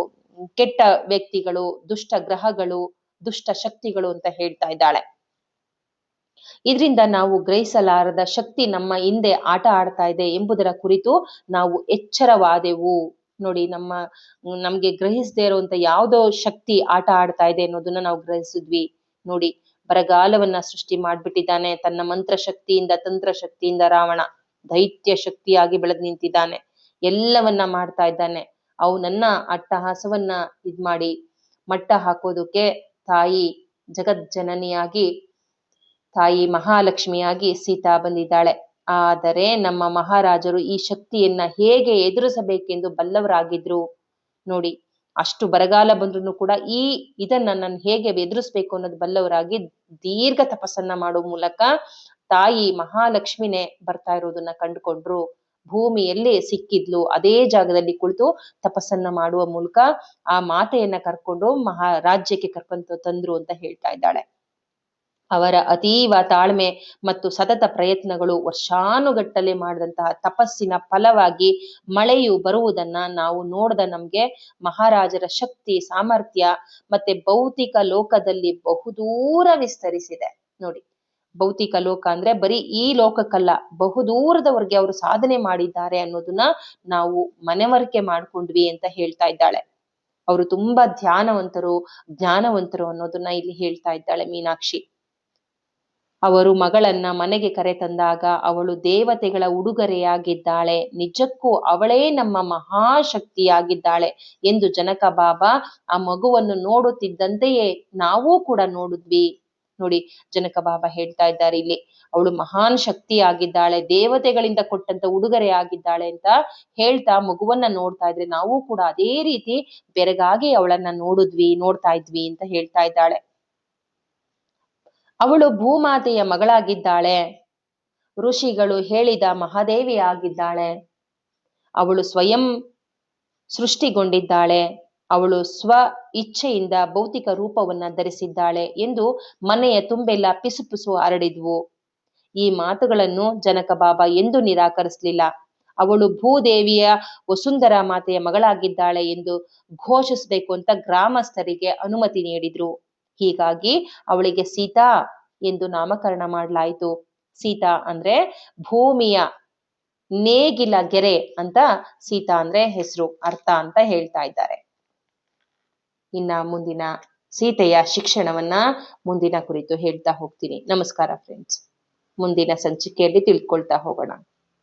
ಕೆಟ್ಟ ವ್ಯಕ್ತಿಗಳು, ದುಷ್ಟ ಗ್ರಹಗಳು, ದುಷ್ಟ ಶಕ್ತಿಗಳು ಅಂತ ಹೇಳ್ತಾ ಇದ್ದಾಳೆ. ಇದರಿಂದ ನಾವು ಗ್ರಹಿಸಲಾರದ ಶಕ್ತಿ ನಮ್ಮ ಹಿಂದೆ ಆಟ ಆಡ್ತಾ ಇದೆ ಎಂಬುದರ ಕುರಿತು ನಾವು ಎಚ್ಚರವಾದೆವು. ನೋಡಿ, ನಮ್ಗೆ ಗ್ರಹಿಸದೇ ಇರುವಂತ ಯಾವುದೋ ಶಕ್ತಿ ಆಟ ಆಡ್ತಾ ಇದೆ ಅನ್ನೋದನ್ನ ನಾವು ಗ್ರಹಿಸಿದ್ವಿ. ನೋಡಿ, ಬರಗಾಲವನ್ನ ಸೃಷ್ಟಿ ಮಾಡ್ಬಿಟ್ಟಿದ್ದಾನೆ ತನ್ನ ಮಂತ್ರ ಶಕ್ತಿಯಿಂದ, ತಂತ್ರ ಶಕ್ತಿಯಿಂದ. ರಾವಣ ದೈತ್ಯ ಶಕ್ತಿಯಾಗಿ ಬೆಳೆದು ನಿಂತಿದ್ದಾನೆ, ಎಲ್ಲವನ್ನ ಮಾಡ್ತಾ ಇದ್ದಾನೆ. ಅವನನ್ನ ಅಟ್ಟಹಾಸವನ್ನ ಮಾಡಿ ಮಟ್ಟ ಹಾಕೋದಕ್ಕೆ ತಾಯಿ ಜಗಜ್ಜನನಿಯಾಗಿ, ತಾಯಿ ಮಹಾಲಕ್ಷ್ಮಿಯಾಗಿ ಸೀತಾ ಬಂದಿದ್ದಾಳೆ. ಆದರೆ ನಮ್ಮ ಮಹಾರಾಜರು ಈ ಶಕ್ತಿಯನ್ನ ಹೇಗೆ ಎದುರಿಸಬೇಕೆಂದು ಬಲ್ಲವರಾಗಿದ್ರು. ನೋಡಿ, ಅಷ್ಟು ಬರಗಾಲ ಬಂದ್ರು ಕೂಡ ಇದನ್ನ ನಾನು ಹೇಗೆ ಎದುರಿಸ್ಬೇಕು ಅನ್ನೋದು ಬಲ್ಲವರಾಗಿ ದೀರ್ಘ ತಪಸ್ಸನ್ನ ಮಾಡುವ ಮೂಲಕ ತಾಯಿ ಮಹಾಲಕ್ಷ್ಮಿನೇ ಬರ್ತಾ ಇರೋದನ್ನ ಕಂಡುಕೊಂಡ್ರು. ಭೂಮಿಯಲ್ಲಿ ಸಿಕ್ಕಿದ್ಲು, ಅದೇ ಜಾಗದಲ್ಲಿ ಕುಳಿತು ತಪಸ್ಸನ್ನ ಮಾಡುವ ಮೂಲಕ ಆ ಮಾತೆಯನ್ನ ಕರ್ಕೊಂಡು ರಾಜ್ಯಕ್ಕೆ ಕರ್ಕೊಂತ ತಂದ್ರು ಅಂತ ಹೇಳ್ತಾ ಇದ್ದಾಳೆ. ಅವರ ಅತೀವ ತಾಳ್ಮೆ ಮತ್ತು ಸತತ ಪ್ರಯತ್ನಗಳು, ವರ್ಷಾನುಗಟ್ಟಲೆ ಮಾಡಿದಂತಹ ತಪಸ್ಸಿನ ಫಲವಾಗಿ ಮಳೆಯು ಬರುವುದನ್ನ ನಾವು ನೋಡ್ದ ನಮ್ಗೆ ಮಹಾರಾಜರ ಶಕ್ತಿ, ಸಾಮರ್ಥ್ಯ ಮತ್ತೆ ಭೌತಿಕ ಲೋಕದಲ್ಲಿ ಬಹುದೂರ ವಿಸ್ತರಿಸಿದೆ. ನೋಡಿ, ಭೌತಿಕ ಲೋಕ ಅಂದ್ರೆ ಬರೀ ಈ ಲೋಕಕ್ಕಲ್ಲ, ಬಹುದೂರದವರೆಗೆ ಅವರು ಸಾಧನೆ ಮಾಡಿದ್ದಾರೆ ಅನ್ನೋದನ್ನ ನಾವು ಮನವರಿಕೆ ಮಾಡ್ಕೊಂಡ್ವಿ ಅಂತ ಹೇಳ್ತಾ ಇದ್ದಾಳೆ. ಅವರು ತುಂಬಾ ಜ್ಞಾನವಂತರು ಅನ್ನೋದನ್ನ ಇಲ್ಲಿ ಹೇಳ್ತಾ ಇದ್ದಾಳೆ ಮೀನಾಕ್ಷಿ. ಅವರು ಮಗಳನ್ನ ಮನೆಗೆ ಕರೆ ತಂದಾಗ ಅವಳು ದೇವತೆಗಳ ಉಡುಗೊರೆಯಾಗಿದ್ದಾಳೆ, ನಿಜಕ್ಕೂ ಅವಳೇ ನಮ್ಮ ಮಹಾಶಕ್ತಿಯಾಗಿದ್ದಾಳೆ ಎಂದು ಜನಕ ಬಾಬಾ ಆ ಮಗುವನ್ನು ನೋಡುತ್ತಿದ್ದಂತೆಯೇ ನಾವೂ ಕೂಡ ನೋಡಿದ್ವಿ. ನೋಡಿ, ಜನಕ ಬಾಬಾ ಹೇಳ್ತಾ ಇದ್ದಾರೆ ಇಲ್ಲಿ, ಅವಳು ಮಹಾನ್ ಶಕ್ತಿ ಆಗಿದ್ದಾಳೆ, ದೇವತೆಗಳಿಂದ ಕೊಟ್ಟಂತ ಉಡುಗೊರೆ ಆಗಿದ್ದಾಳೆ ಅಂತ ಹೇಳ್ತಾ ಮಗುವನ್ನ ನೋಡ್ತಾ ಇದ್ರೆ ನಾವು ಕೂಡ ಅದೇ ರೀತಿ ಬೆರಗಾಗಿ ಅವಳನ್ನ ನೋಡ್ತಾ ಇದ್ವಿ ಅಂತ ಹೇಳ್ತಾ ಇದ್ದಾಳೆ. ಅವಳು ಭೂಮಾತೆಯ ಮಗಳಾಗಿದ್ದಾಳೆ, ಋಷಿಗಳು ಹೇಳಿದ ಮಹಾದೇವಿ ಆಗಿದ್ದಾಳೆ, ಅವಳು ಸ್ವಯಂ ಸೃಷ್ಟಿಗೊಂಡಿದ್ದಾಳೆ, ಅವಳು ಸ್ವ ಇಚ್ಛೆಯಿಂದ ಭೌತಿಕ ರೂಪವನ್ನ ಧರಿಸಿದ್ದಾಳೆ ಎಂದು ಮನೆಯ ತುಂಬೆಲ್ಲ ಪಿಸುಪಿಸು ಹರಡಿದ್ವು. ಈ ಮಾತುಗಳನ್ನು ಜನಕ ಬಾಬಾ ಎಂದೂ ನಿರಾಕರಿಸಲಿಲ್ಲ. ಅವಳು ಭೂದೇವಿಯ ವಸುಂಧರ ಮಾತೆಯ ಮಗಳಾಗಿದ್ದಾಳೆ ಎಂದು ಘೋಷಿಸಬೇಕು ಅಂತ ಗ್ರಾಮಸ್ಥರಿಗೆ ಅನುಮತಿ ನೀಡಿದ್ರು. ಹೀಗಾಗಿ ಅವಳಿಗೆ ಸೀತಾ ಎಂದು ನಾಮಕರಣ ಮಾಡಲಾಯಿತು. ಸೀತಾ ಅಂದ್ರೆ ಭೂಮಿಯ ನೇಗಿಲ ಗೆರೆ ಅಂತ ಸೀತಾ ಅಂದ್ರೆ ಹೆಸರು, ಅರ್ಥ ಅಂತ ಹೇಳ್ತಾ ಇದ್ದಾರೆ. ಇನ್ನ ಮುಂದಿನ ಸೀತೆಯ ಶಿಕ್ಷಣವನ್ನ ಮುಂದಿನ ಕುರಿತು ಹೇಳ್ತಾ ಹೋಗ್ತೀನಿ. ನಮಸ್ಕಾರ ಫ್ರೆಂಡ್ಸ್, ಮುಂದಿನ ಸಂಚಿಕೆಯಲ್ಲಿ ತಿಳ್ಕೊಳ್ತಾ ಹೋಗೋಣ.